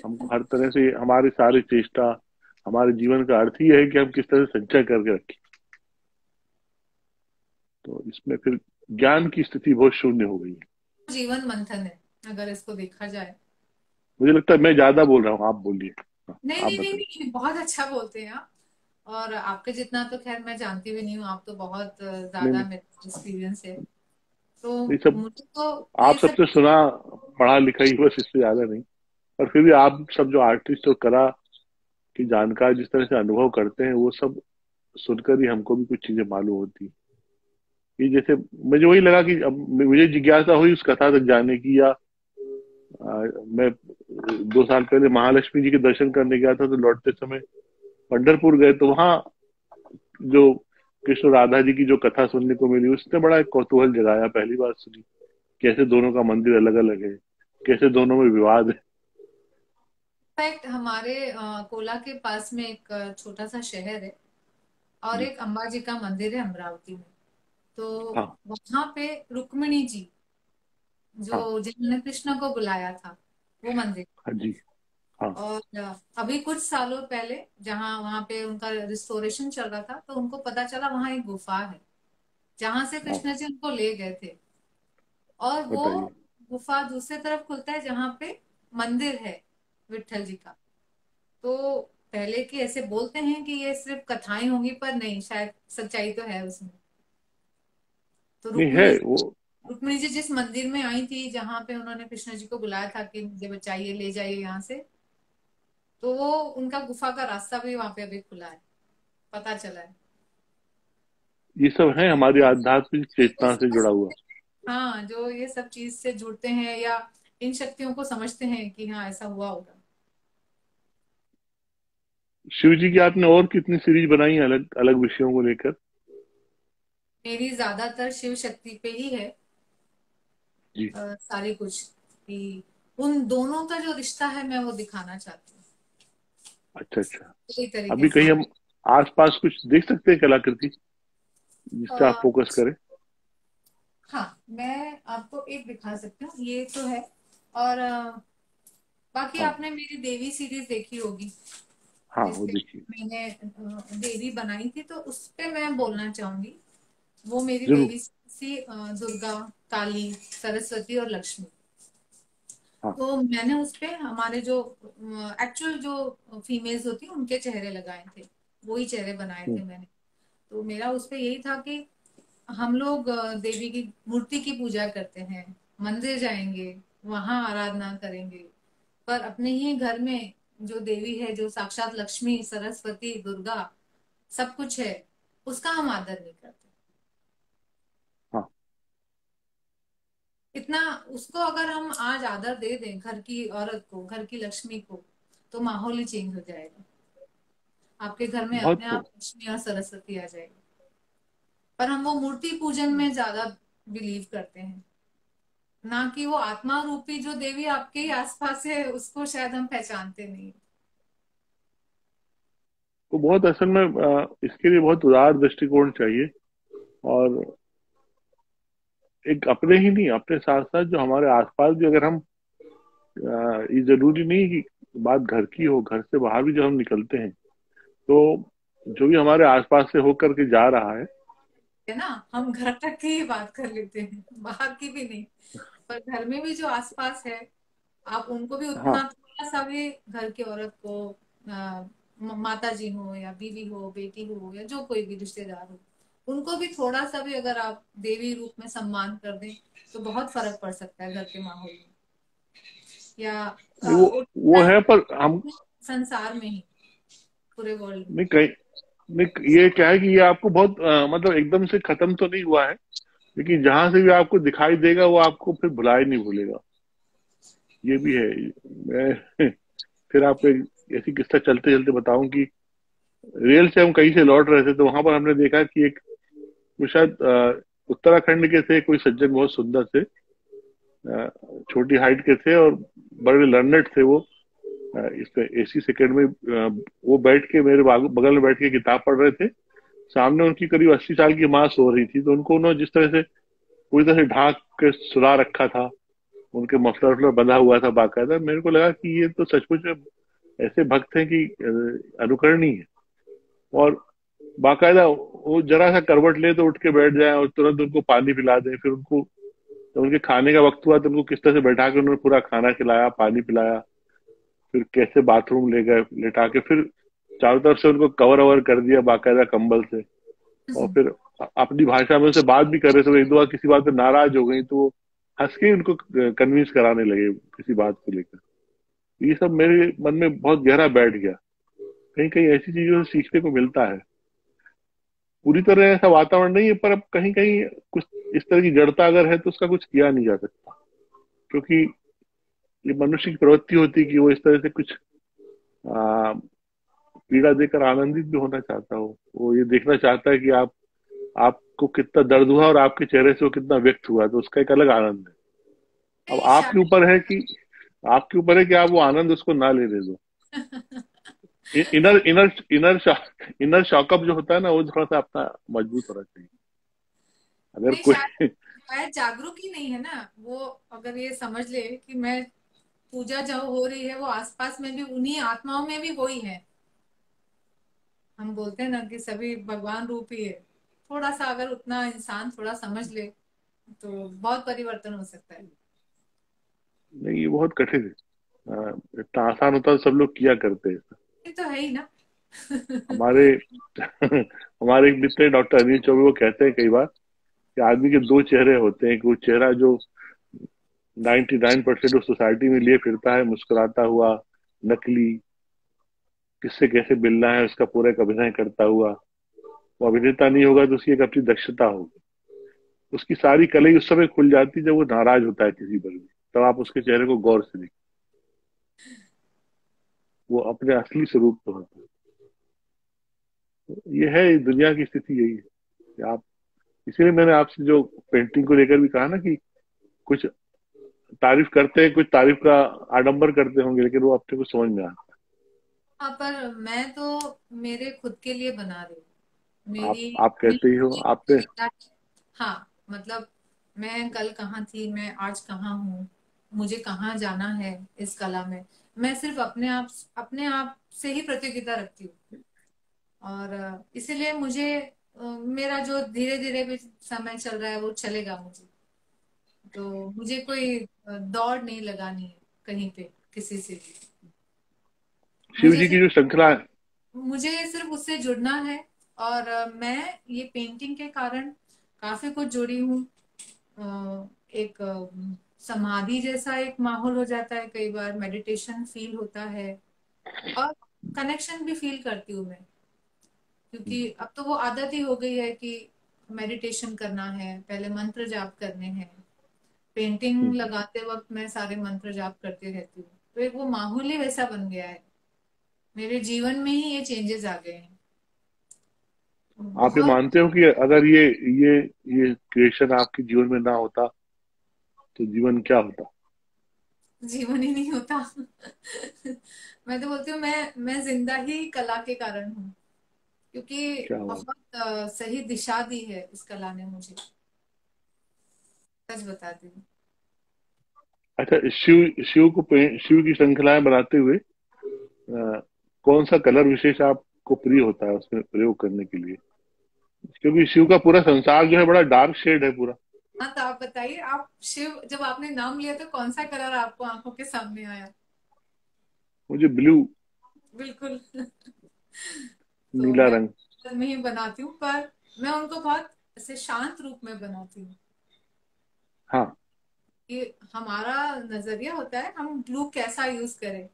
हमको हर तरह से हमारी सारी चेष्टा, हमारे जीवन का अर्थ ही है कि हम किस तरह से संचय करके रखें। तो इसमें फिर ज्ञान की स्थिति बहुत शून्य हो गई है। जीवन मंथन है अगर इसको देखा जाए। मुझे लगता है मैं ज्यादा बोल रहा हूँ, आप बोलिए। हाँ, नहीं आप नहीं नहीं बताइए। नहीं, बहुत अच्छा बोलते हैं आप। और आपके जितना तो खैर मैं जानती भी नहीं हूँ, आप तो बहुत नहीं ज्यादा नहीं मेरे एक्सपीरियंस है। तो नहीं, सब मुझे तो आप ये सब। सबसे सुना, पढ़ा लिखा ही बस, इससे ज्यादा नहीं। और फिर भी आप सब जो आर्टिस्ट और कला की जानकार जिस तरह से अनुभव करते हैं वो सब सुनकर ही हमको भी कुछ चीजें मालूम होती। ये जैसे मुझे वही लगा कि अब मुझे जिज्ञासा हुई उस कथा तक जाने की, या मैं 2 साल पहले महालक्ष्मी जी के दर्शन करने गया था, तो लौटते समय पंढरपुर गए तो वहां जो कृष्ण राधा जी की जो कथा सुनने को मिली उसने बड़ा एक कौतूहल जगाया। पहली बार सुनी कैसे दोनों का मंदिर अलग अलग है, कैसे दोनों में विवाद है। इनफैक्ट हमारे कोला के पास में एक छोटा सा शहर है, और जी। एक अम्बा जी का मंदिर है अमरावती में। तो हाँ वहां पे रुक्मिणी जी हाँ जो जिन्होंने कृष्ण को बुलाया था, वो मंदिर। हाँ जी। हाँ और अभी कुछ सालों पहले जहाँ वहां पे उनका रिस्टोरेशन चल रहा था, तो उनको पता चला वहां एक गुफा है जहां से हाँ। कृष्ण जी उनको ले गए थे। और वो बताइए। गुफा दूसरी तरफ खुलता है जहाँ पे मंदिर है विट्ठल जी का। तो पहले के ऐसे बोलते हैं कि ये सिर्फ कथाएं होंगी, पर नहीं, शायद सच्चाई तो है उसमें। तो नहीं है वो। रुक्मिणी जी जिस मंदिर में आई थी जहां पे उन्होंने कृष्ण जी को बुलाया था कि मुझे बचाइए, ले जाइए यहाँ से, तो वो उनका गुफा का रास्ता भी वहां पे अभी खुला है, पता चला है। ये सब है हमारी आध्यात्मिक तो चेतना से समझ जुड़ा हुआ। सकते हैं, हाँ, जो ये सब चीज से जुड़ते हैं या इन शक्तियों को समझते हैं कि हाँ ऐसा हुआ होगा। शिव जी की आपने और कितनी सीरीज बनाई है अलग अलग विषयों को लेकर? मेरी ज्यादातर शिव शक्ति पे ही है। जी। सारी कुछ कि उन दोनों का जो रिश्ता है मैं वो दिखाना चाहती हूँ अच्छा अच्छा। इसी तरीके अभी से। कहीं हम आसपास कुछ देख सकते हैं कलाकृति जिस पे आप आ, फोकस करें? हाँ, मैं आपको एक दिखा सकती हूँ, ये तो है। और बाकी हाँ आपने मेरी देवी सीरीज देखी होगी, हाँ, वो जिसपे देखिए। मैंने देवी बनाई थी, तो उस पे मैं बोलना चाहूंगी। वो मेरी जरूर। देवी सी दुर्गा, काली, सरस्वती और लक्ष्मी। हाँ। तो मैंने उस पे हमारे जो एक्चुअल जो फीमेल्स होती हैं उनके चेहरे लगाए थे, वही चेहरे बनाए थे हम्म। मैंने। तो मेरा उस पे यही था कि हम लोग देवी की मूर्ति की पूजा करते हैं, मंदिर जाएंगे, वहां आराधना करेंगे, पर अपने ही घर में जो देवी है, जो साक्षात लक्ष्मी, सरस्वती, दुर्गा सब कुछ है, उसका हम आदर नहीं करते। हाँ। इतना उसको अगर हम आज आदर दे दें, घर की औरत को, घर की लक्ष्मी को, तो माहौल ही चेंज हो जाएगा। आपके घर में अपने बहुत आप लक्ष्मी और सरस्वती आ जाएगी। पर हम वो मूर्ति पूजन में ज्यादा बिलीव करते हैं, ना कि वो आत्मा रूपी जो देवी आपके ही आसपास है उसको शायद हम पहचानते नहीं। तो बहुत असल में इसके लिए बहुत उदार दृष्टिकोण चाहिए। और एक अपने ही नहीं, अपने साथ साथ जो हमारे आसपास भी, अगर हम ये जरूरी नहीं कि बात घर की हो, घर से बाहर भी जब हम निकलते हैं तो जो भी हमारे आसपास से होकर के जा रहा है। है ना, हम घर तक की ही बात कर लेते हैं, बाहर की भी नहीं। पर घर में भी जो आसपास है, आप उनको भी हाँ, उतना थोड़ा सा भी, घर की औरत को, माता जी हो या बीवी हो, बेटी हो, या जो कोई भी रिश्तेदार हो, उनको भी थोड़ा सा भी अगर आप देवी रूप में सम्मान कर दें तो बहुत फर्क पड़ सकता है घर के माहौल में, या नहीं वो है, पर हम संसार में ही, पूरे वर्ल्ड में। नहीं कहीं, नहीं ये क्या है कि ये आपको बहुत मतलब एकदम से खत्म तो नहीं हुआ है, लेकिन जहां से भी आपको दिखाई देगा वो आपको फिर भुला ही नहीं भूलेगा। ये भी है। मैं फिर आपको एक ऐसी किस्सा चलते चलते बताऊं कि रेल से हम कहीं से लौट रहे थे, तो वहां पर हमने देखा कि एक, वो शायद उत्तराखंड के थे, कोई सज्जन, बहुत सुंदर थे, छोटी हाइट के थे और बड़े लर्नेड थे वो। इसमें एसी सेकंड में वो बैठ के मेरे बगल में बैठ के किताब पढ़ रहे थे। सामने उनकी करीब 80 साल की माँ सो रही थी, तो उनको उन्होंने जिस तरह से पूरी तरह से ढाक के सुला रखा था, उनके मफलर वफलर बंधा हुआ था बाकायदा, मेरे को लगा कि ये तो सचमुच में ऐसे भक्त हैं कि अनुकरणीय है। और बाकायदा वो जरा सा करवट ले तो उठ के बैठ जाए और तुरंत उनको पानी पिला दें। फिर उनको जब उनके खाने का वक्त हुआ तो उनको किस तरह से बैठा के उन्होंने पूरा खाना खिलाया, पानी पिलाया, फिर कैसे बाथरूम ले गए लेटा के, फिर चारों तरफ से उनको कवर अवर कर दिया बाकायदा कंबल से। और फिर अपनी भाषा में उनसे बात भी कर रहे थे, वो एक दो बार किसी बात पे नाराज हो गई तो वो हंस के उनको कन्विंस कराने लगे किसी बात को लेकर। ये सब मेरे मन में बहुत गहरा बैठ गया। कहीं कहीं ऐसी चीजों से सीखने को मिलता है। पूरी तरह ऐसा वातावरण नहीं है, पर अब कहीं कहीं कुछ इस तरह की जड़ता अगर है तो उसका कुछ किया नहीं जा सकता, क्योंकि ये मनुष्य की प्रवृत्ति होती है कि वो इस तरह से कुछ आ, पीड़ा देकर आनंदित भी होना चाहता हो। वो ये देखना चाहता है कि आपको कितना दर्द हुआ और आपके चेहरे से वो कितना व्यक्त हुआ, तो उसका एक अलग आनंद है। अब नहीं आपके ऊपर है कि आप वो आनंद उसको ना लेने दो। शायद। Inner inner inner inner shock up जो होता है ना, वो थोड़ा सा अपना मजबूत होना चाहिए। अगर नहीं, शायद कोई शायद जागरूक ही नहीं है ना वो। अगर ये समझ ले कि मैं, पूजा जो हो रही है वो आसपास में भी उन्हीं आत्माओं में भी वही है। हम बोलते हैं ना कि सभी भगवान रूप ही है। थोड़ा सा अगर उतना इंसान थोड़ा समझ ले तो बहुत परिवर्तन हो सकता है। नहीं, ये बहुत कठिन है। इतना आसान होता तो सब लोग किया करते हैं। ये तो है ही ना। हमारे हमारे एक मित्र डॉक्टर अनिल चौबे, वो कहते हैं कई बार कि आदमी के दो चेहरे होते हैं। कि वो चेहरा जो 99% उस सोसाइटी में लिए फिरता है, मुस्कुराता हुआ, नकली, किससे कैसे मिलना है उसका पूरा एक अभिनय करता हुआ। वो अभिनेता नहीं होगा तो उसकी एक अपनी दक्षता होगी। उसकी सारी कला ही उस समय खुल जाती है जब वो नाराज होता है किसी पर भी। तब आप उसके चेहरे को गौर से देखिए, वो अपने असली स्वरूप में होता है। ये है दुनिया की स्थिति, यही है कि आप, इसीलिए मैंने आपसे जो पेंटिंग को लेकर भी कहा ना कि कुछ तारीफ करते हैं, कुछ तारीफ का आडंबर करते होंगे, लेकिन वो अपने को समझ में आता हाँ, पर मैं तो मेरे खुद के लिए बना रही हूँ। है। मेरी आप कहते ही हो मेरी आपने। हाँ, मतलब मैं कल कहाँ थी, मैं आज कहाँ हूँ, मुझे कहाँ जाना है इस कला में। मैं सिर्फ अपने आप से ही प्रतियोगिता रखती हूँ। और इसीलिए मुझे मेरा जो धीरे धीरे भी समय चल रहा है वो चलेगा मुझे। तो मुझे कोई दौड़ नहीं लगानी है कहीं पे किसी से भी। शिव मुझे जी की सिर्फ जो श्रृंखला है। मुझे सिर्फ उससे जुड़ना है। और मैं ये पेंटिंग के कारण काफी कुछ जुड़ी हूँ। एक समाधि जैसा एक माहौल हो जाता है, कई बार मेडिटेशन फील होता है। और कनेक्शन भी फील करती हूँ मैं, क्योंकि अब तो वो आदत ही हो गई है कि मेडिटेशन करना है, पहले मंत्र जाप करने हैं। पेंटिंग लगाते वक्त मैं सारे मंत्र जाप करती रहती हूँ, तो एक वो माहौल ही वैसा बन गया है। मेरे जीवन में ही ये चेंजेस आ गए हैं। आप ये बहुत। मानते हो कि अगर ये क्रिएशन आपके जीवन में ना होता तो जीवन क्या होता? जीवन ही नहीं होता। मैं तो बोलती हूँ मैं जिंदा ही कला के कारण हूँ, क्योंकि क्या बात। बहुत सही दिशा दी है इस कला ने मुझे। सच बताती हूँ। अच्छा, शिव की श्रृंखलाएं बनाते हुए कौन सा कलर विशेष आपको प्रिय होता है उसमें प्रयोग करने के लिए? क्योंकि शिव का पूरा संसार जो है बड़ा डार्क शेड है पूरा। हाँ, तो आप बताइए, आप शिव जब आपने नाम लिया तो कौन सा कलर आपको आंखों के सामने आया? मुझे ब्लू, बिल्कुल। तो नीला मैं रंग। में ही बनाती हूँ, पर मैं उनको बहुत ऐसे शांत रूप में बनाती हूँ। हाँ कि हमारा नजरिया होता है हम ब्लू कैसा यूज करें,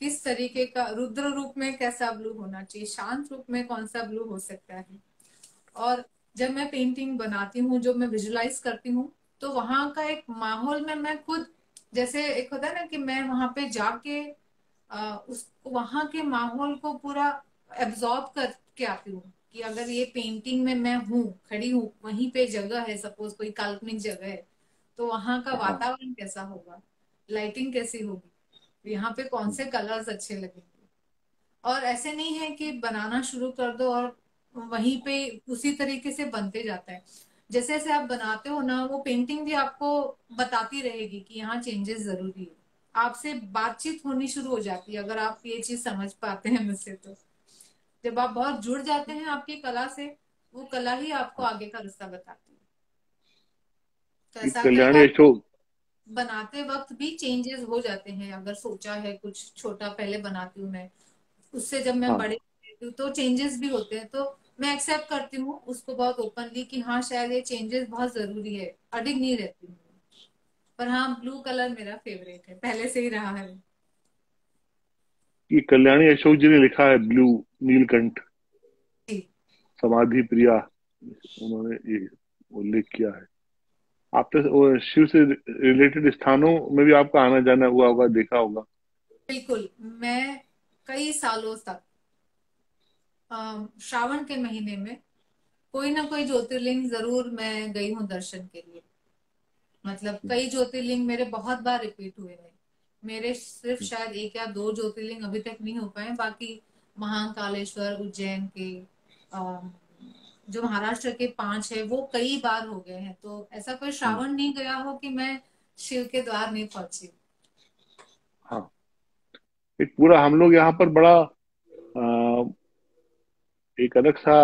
किस तरीके का, रुद्र रूप में कैसा ब्लू होना चाहिए, शांत रूप में कौन सा ब्लू हो सकता है। और जब मैं पेंटिंग बनाती हूँ, जो मैं विजुलाइज करती हूँ, तो वहां का एक माहौल में मैं खुद, जैसे एक होता है ना कि मैं वहां पे जाके उस वहां के माहौल को पूरा एब्जॉर्ब करके आती हूँ। कि अगर ये पेंटिंग में मैं हूँ, खड़ी हूँ, वहीं पे जगह है, सपोज कोई काल्पनिक जगह है, तो वहां का हाँ वातावरण कैसा होगा, लाइटिंग कैसी होगी, यहाँ पे कौन से कलर्स अच्छे लगेंगे। और ऐसे नहीं है कि बनाना शुरू कर दो और वहीं पे उसी तरीके से बनते जाता है। जैसे जैसे आप बनाते हो ना, वो पेंटिंग भी आपको बताती रहेगी कि यहाँ चेंजेस जरूरी है। आपसे बातचीत होनी शुरू हो जाती है, अगर आप ये चीज समझ पाते हैं मुझसे तो। जब आप बहुत जुड़ जाते हैं आपकी कला से, वो कला ही आपको हाँ। आगे का रास्ता बताती है। तो एक ऐसा कई कल्याणी बार अशोक। बनाते वक्त भी चेंजेस हो जाते हैं। अगर सोचा है कुछ छोटा पहले बनाती हूँ मैं, उससे जब मैं हाँ। बड़े होती हूँ तो चेंजेस भी होते हैं, तो मैं एक्सेप्ट करती हूँ उसको बहुत ओपनली कि हाँ शायद ये चेंजेस बहुत जरूरी है, अडिग नहीं रहती हूँ। पर हाँ, ब्लू कलर मेरा फेवरेट है, पहले से ही रहा है। ये कल्याणी अशोक जी ने लिखा है ब्लू, नीलकंठ, जी। समाधि प्रिया, उन्होंने ये उल्लेख किया है। आप तो वो शिव से रिलेटेड स्थानों में भी आपका आना जाना हुआ होगा, देखा होगा। बिल्कुल। मैं कई सालों तक श्रावण के महीने में कोई ना कोई ज्योतिर्लिंग जरूर मैं गई हूँ दर्शन के लिए। मतलब कई ज्योतिर्लिंग मेरे बहुत बार रिपीट हुए हैं। मेरे सिर्फ शायद एक या दो ज्योतिर्लिंग अभी तक नहीं हो पाए, बाकी महाकालेश्वर, उज्जैन के, अम, जो महाराष्ट्र के पांच है, वो कई बार हो गए हैं। तो ऐसा कोई हम्म। श्रावण नहीं गया हो कि मैं शिव के द्वार नहीं पहुंची। हाँ। एक पूरा हम लोग यहाँ पर बड़ा अ, एक अलग सा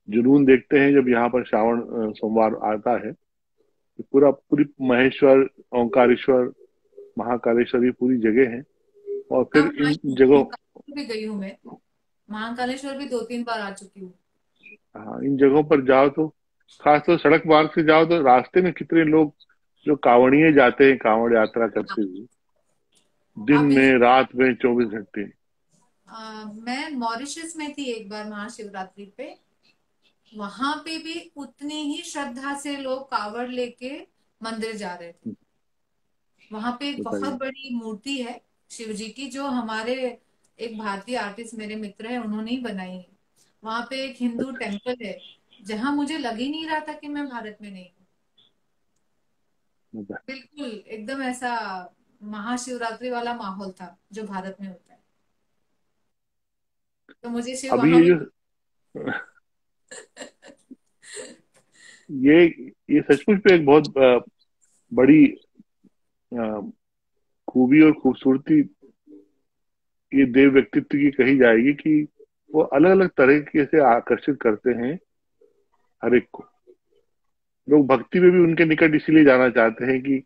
जुनून देखते हैं जब यहाँ पर श्रावण सोमवार आता है। तो पूरी महेश्वर, ओंकारेश्वर, महाकालेश्वर, ये पूरी जगह है। और हाँ, फिर इन जगहों, ओंकारेश्वर भी गई हूँ मैं। महाकालेश्वर भी 2-3 बार आ चुकी हूँ। हाँ, इन जगहों पर जाओ तो, खासतौर सड़क मार्ग से जाओ तो रास्ते में कितने लोग जो कांवड़िए जाते हैं कांवड़ यात्रा करते हुए, दिन आप में रात में 24 घंटे। मैं मॉरिशस में थी एक बार महाशिवरात्रि पे। वहां पे भी उतनी ही श्रद्धा से लोग कावड़ लेके मंदिर जा रहे थे। वहां पे एक बहुत बताइए। बड़ी मूर्ति है शिव जी की, जो हमारे एक भारतीय आर्टिस्ट मेरे मित्र है, उन्होंने ही बनाई है। वहां पे एक हिंदू टेम्पल है, जहां मुझे लग ही नहीं रहा था कि मैं भारत में नहीं हूँ। बताइए। बिल्कुल एकदम ऐसा महाशिवरात्रि वाला माहौल था जो भारत में होता है। तो मुझे शिव अभी वहां भी। ये ये सचमुच पे एक बहुत बड़ी अ, खूबी और खूबसूरती ये देव व्यक्तित्व की कही जाएगी कि वो अलग अलग तरीके से आकर्षित करते हैं हर एक को। लोग भक्ति में भी उनके निकट इसीलिए जाना चाहते हैं कि,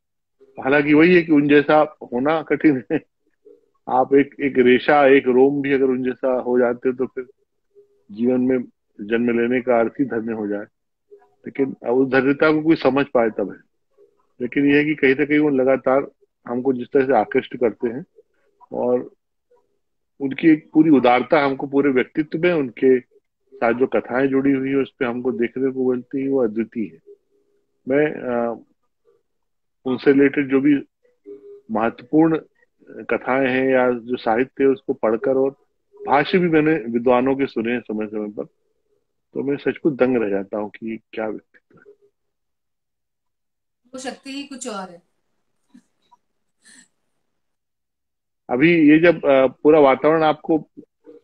हालांकि वही है कि उन जैसा होना कठिन है। आप एक रेशा, एक रोम भी अगर उन जैसा हो जाते हो तो फिर जीवन में जन्म लेने का अर्थ ही धन्य हो जाए। लेकिन उस धन्यता को कोई समझ पाए तब है। लेकिन यह है कि कहीं ना कहीं वो लगातार हमको जिस तरह से आकृष्ट करते हैं, और उनकी एक पूरी उदारता हमको पूरे व्यक्तित्व में, उनके साथ जो कथाएं जुड़ी हुई है उस पर हमको देखने को मिलती है, वो अद्वितीय है। मैं उनसे रिलेटेड जो भी महत्वपूर्ण कथाएं हैं या जो साहित्य है उसको पढ़कर और भाष्य भी मैंने विद्वानों के सुने हैं समय समय पर, तो मैं सचमुच दंग रह जाता हूँ कि क्या व्यक्तित्व है। वो शक्ति ही कुछ और है। अभी ये जब पूरा वातावरण आपको,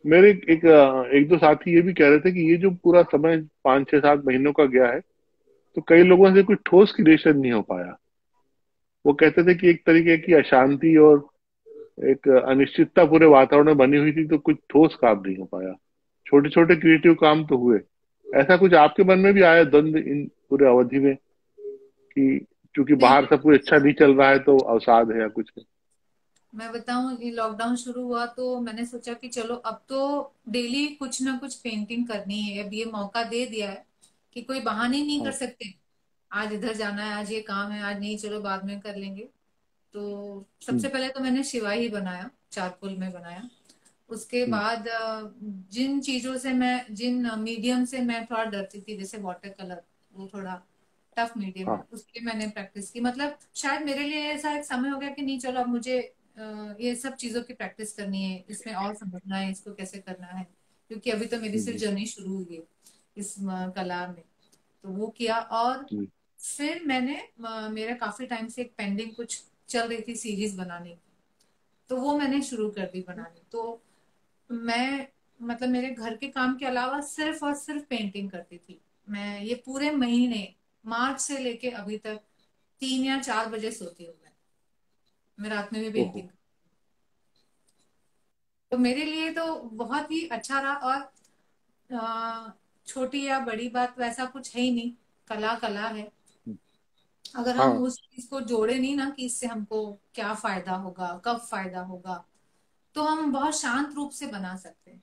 मेरे एक दो साथी ये भी कह रहे थे कि ये जो पूरा समय 5 6 7 महीनों का गया है, तो कई लोगों से कोई ठोस क्रिएशन नहीं हो पाया। वो कहते थे कि एक तरीके की अशांति और एक अनिश्चितता पूरे वातावरण में बनी हुई थी, तो कुछ ठोस काम नहीं हो पाया। छोटे छोटे क्रिएटिव काम तो हुए। ऐसा कुछ आपके मन में भी आया द्वंद इन पूरे अवधि में, कि क्योंकि नहीं, बाहर सब कुछ अच्छा नहीं चल रहा है तो अवसाद है या कुछ है? मैं बताऊं, ये लॉकडाउन शुरू हुआ तो मैंने सोचा कि चलो अब तो डेली कुछ ना कुछ पेंटिंग करनी है। अब ये मौका दे दिया है कि कोई बहाने नहीं कर हाँ। सकते। आज इधर जाना है, आज ये काम है, आज नहीं, चलो बाद में कर लेंगे। तो हम्म। सबसे पहले तो मैंने शिवा ही बनाया, चारकोल में बनाया। उसके हम्म। बाद जिन चीजों से मैं, जिन मीडियम से मैं थोड़ा डरती थी, जैसे वाटर कलर, वो थोड़ा टफ मीडियम है, हाँ। उसकी मैंने प्रैक्टिस की। मतलब शायद मेरे लिए ऐसा एक समय हो गया कि नहीं, चलो अब मुझे ये सब चीजों की प्रैक्टिस करनी है, इसमें और समझना है, इसको कैसे करना है, क्योंकि अभी तो मेरी सिर्फ हम्म। जर्नी शुरू हुई है इस कला में। तो वो किया। और हम्म। फिर मैंने मेरा काफी टाइम से एक पेंडिंग कुछ चल रही थी सीरीज बनाने की, तो वो मैंने शुरू कर दी बनानी। तो मैं, मतलब मेरे घर के काम के अलावा सिर्फ और सिर्फ पेंटिंग करती थी। मैं ये पूरे महीने, मार्च से लेके अभी तक 3 या 4 बजे सोती हूँ मैं रात में भी ओहो। पेंटिंग। तो मेरे लिए तो बहुत ही अच्छा रहा। और छोटी या बड़ी बात वैसा कुछ है ही नहीं, कला कला है। अगर हम हाँ। उस चीज को जोड़े नहीं ना कि इससे हमको क्या फायदा होगा, कब फायदा होगा, तो हम बहुत शांत रूप से बना सकते हैं।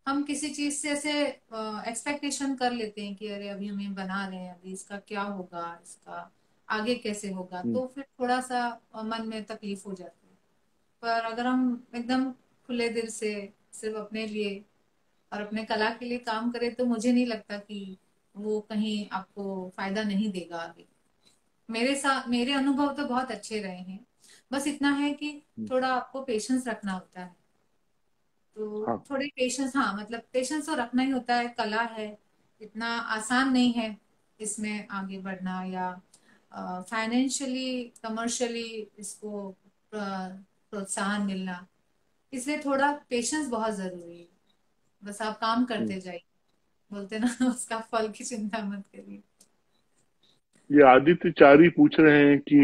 हम किसी चीज से ऐसे एक्सपेक्टेशन कर लेते हैं कि अरे अभी हम ये बना रहे हैं, अभी इसका क्या होगा, इसका आगे कैसे होगा, हम्म। तो फिर थोड़ा सा मन में तकलीफ हो जाती है। पर अगर हम एकदम खुले दिल से सिर्फ अपने लिए और अपने कला के लिए काम करें, तो मुझे नहीं लगता कि वो कहीं आपको फायदा नहीं देगा आगे। मेरे साथ मेरे अनुभव तो बहुत अच्छे रहे हैं। बस इतना है कि हम्म। थोड़ा आपको पेशेंस रखना होता है। तो हाँ। थोड़ी पेशेंस, हाँ, मतलब पेशेंस तो रखना ही होता है, कला है, इतना आसान नहीं है इसमें आगे बढ़ना, या फाइनेंशियली, कमर्शियली इसको प्रोत्साहन मिलना। इसलिए थोड़ा पेशेंस बहुत जरूरी है। बस आप काम हम्म। करते जाइए, बोलते ना उसका फल की चिंता मत करिए। ये आदित्य चारी पूछ रहे हैं कि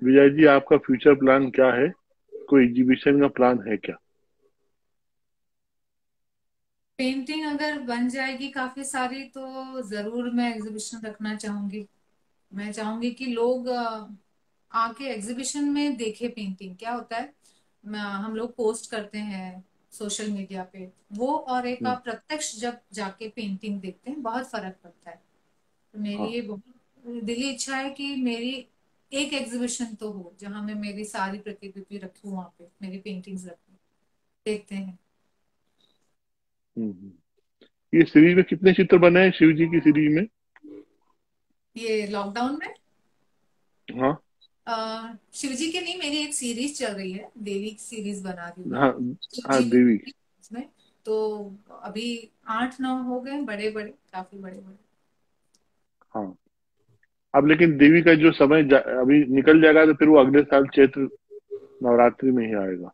विजय जी, आपका फ्यूचर प्लान क्या है? कोई एग्जीबिशन का प्लान है क्या? पेंटिंग अगर बन जाएगी काफी सारी, तो जरूर मैं एग्जीबिशन रखना चाहूंगी। मैं चाहूंगी कि लोग आके एग्जीबिशन में देखे पेंटिंग क्या होता है। हम लोग पोस्ट करते हैं सोशल मीडिया पे, वो और एक हम्म। आप प्रत्यक्ष जब जाके पेंटिंग देखते हैं, बहुत फर्क पड़ता है। तो मेरी हाँ। ये बहुत दिली इच्छा है कि मेरी एक एग्जीबिशन तो हो जहां मैं मेरी सारी प्रतिकृति रखूं, वहां पे मेरी पेंटिंग्स रखूं, देखते हैं। ये सीरीज में कितने चित्र बने हैं शिव जी की सीरीज में? ये लॉकडाउन में हाँ। शिवजी की नहीं, मेरी एक सीरीज चल रही है, देवी की सीरीज बना रही हूँ मैं, हाँ। हाँ, शिवजी देवी। की इसमें। तो अभी 8 9 हो गए, बड़े बड़े, काफी बड़े बड़े। हाँ। अब लेकिन देवी का जो समय अभी निकल जाएगा, तो फिर वो अगले साल चैत्र नवरात्रि में ही आएगा।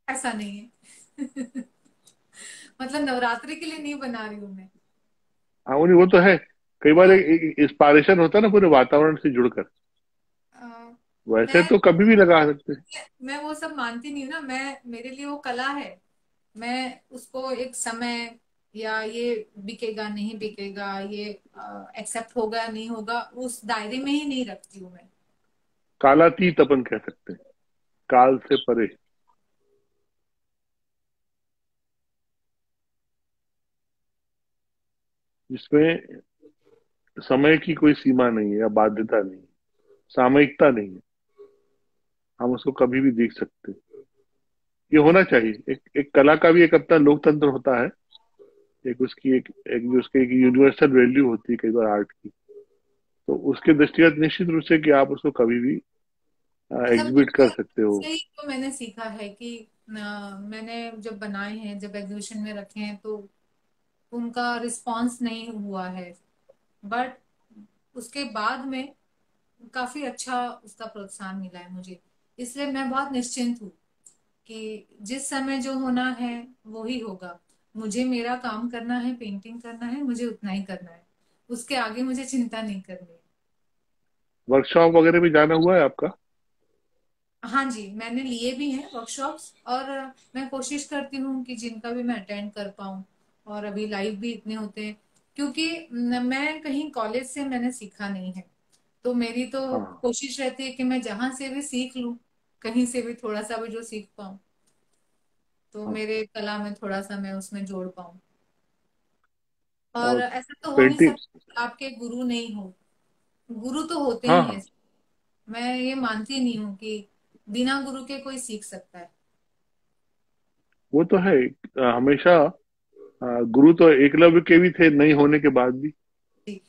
ऐसा नहीं है। मतलब नवरात्रि के लिए नहीं बना रही हूँ मैं। हाँ, वो नहीं, वो तो है। कई बार हाँ, एक इंस्पायरेशन होता है ना पूरे वातावरण से जुड़कर। अ, वैसे मैं तो कभी भी लगा सकते हैं। मैं वो सब मानती नहीं हूँ ना। मैं, मेरे लिए वो कला है। मैं उसको एक समय, या ये बिकेगा नहीं बिकेगा, ये एक्सेप्ट होगा नहीं होगा, उस दायरे में ही नहीं रखती हूँ मैं। कालातीत अपन कह सकते हैं, काल से परे, जिसमें समय की कोई सीमा नहीं है या बाध्यता नहीं है, सामयिकता नहीं है। हम उसको कभी भी देख सकते हैं। ये होना चाहिए। एक कला का भी एक अपना लोकतंत्र होता है। एक उसकी एक जो उसकी एक यूनिवर्सल वैल्यू होती है कई बार आर्ट की। तो उसके दृष्टिगत निश्चित रूप से कि आप उसको कभी भी मतलब एग्जिबिट कर मुझे सकते हो। से ही तो मैंने सीखा है कि मैंने जब बनाए हैं, जब एग्जीबिशन में रखे हैं, तो उनका रिस्पांस नहीं हुआ है। बट उसके बाद में काफी अच्छा उसका प्रोत्साहन मिला है मुझे। इसलिए मैं बहुत निश्चिंत हूँ कि जिस समय जो होना है वो ही होगा। मुझे मेरा काम करना है, पेंटिंग करना है, मुझे उतना ही करना है। उसके आगे मुझे चिंता नहीं करनी है। वर्कशॉप वगैरह भी जाना हुआ है आपका? हाँ जी, मैंने लिए भी हैं वर्कशॉप्स। और मैं कोशिश करती हूँ कि जिनका भी मैं अटेंड कर पाऊँ। और अभी लाइव भी इतने होते हैं, क्योंकि मैं कहीं कॉलेज से मैंने सीखा नहीं है। तो मेरी तो हाँ। कोशिश रहती है कि मैं जहां से भी सीख लूं, कहीं से भी थोड़ा सा भी जो सीख पाऊं, तो हाँ। मेरे कला में थोड़ा सा मैं उसमें जोड़ पाऊं। और और ऐसा तो हो नहीं पेंटिंग। सकता कि आपके गुरु नहीं हो। गुरु तो होते हाँ ही हैं। हाँ। मैं ये मानती नहीं हूँ कि बिना गुरु के कोई सीख सकता है। वो तो है। हमेशा गुरु तो एकलव्य के भी थे नहीं होने के बाद भी। जी।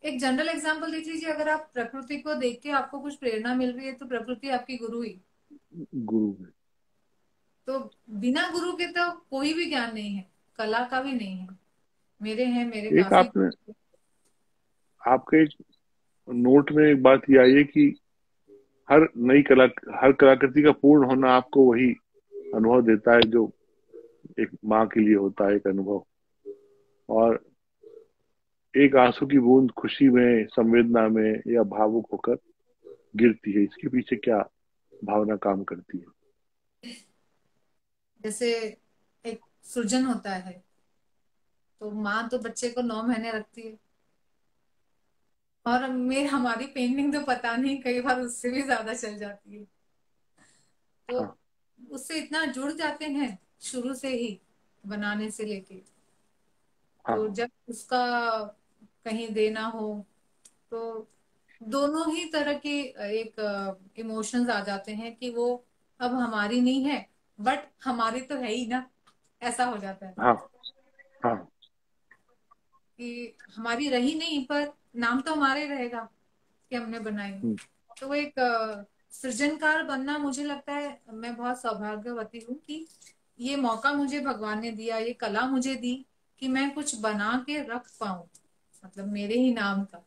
एक जनरल एग्जांपल देख लीजिए, अगर आप प्रकृति को देख के आपको कुछ प्रेरणा मिल रही है, तो प्रकृति आपकी गुरु ही। गुरु में तो बिना गुरु के तो कोई भी ज्ञान नहीं है, कला का भी नहीं है। मेरे हैं, मेरे एक काफी। आपने आपके एक नोट में एक बात ये आई है कि हर नई कला हर कलाकृति का पूर्ण होना आपको वही अनुभव देता है जो एक माँ के लिए होता है एक अनुभव। और एक आंसू की बूंद खुशी में संवेदना में या भावुक होकर गिरती है, इसके पीछे क्या भावना काम करती है? जैसे एक सृजन होता है, तो माँ तो बच्चे को 9 महीने रखती है। और हमारी पेंटिंग तो पता नहीं, कई बार उससे भी ज्यादा चल जाती है। तो हाँ। उससे इतना जुड़ जाते हैं शुरू से ही, बनाने से लेके। तो हाँ। जब उसका कहीं देना हो, तो दोनों ही तरह के एक इमोशंस आ जाते हैं कि वो अब हमारी नहीं है, बट हमारी तो है ही ना। ऐसा हो जाता है हाँ। हाँ। कि हमारी रही नहीं, पर नाम तो हमारे रहेगा कि हमने बनाई। हम्म। तो वो एक सृजनकार बनना, मुझे लगता है मैं बहुत सौभाग्यवती हूँ कि ये मौका मुझे भगवान ने दिया, ये कला मुझे दी कि मैं कुछ बना के रख पाऊं, मतलब मेरे ही नाम का।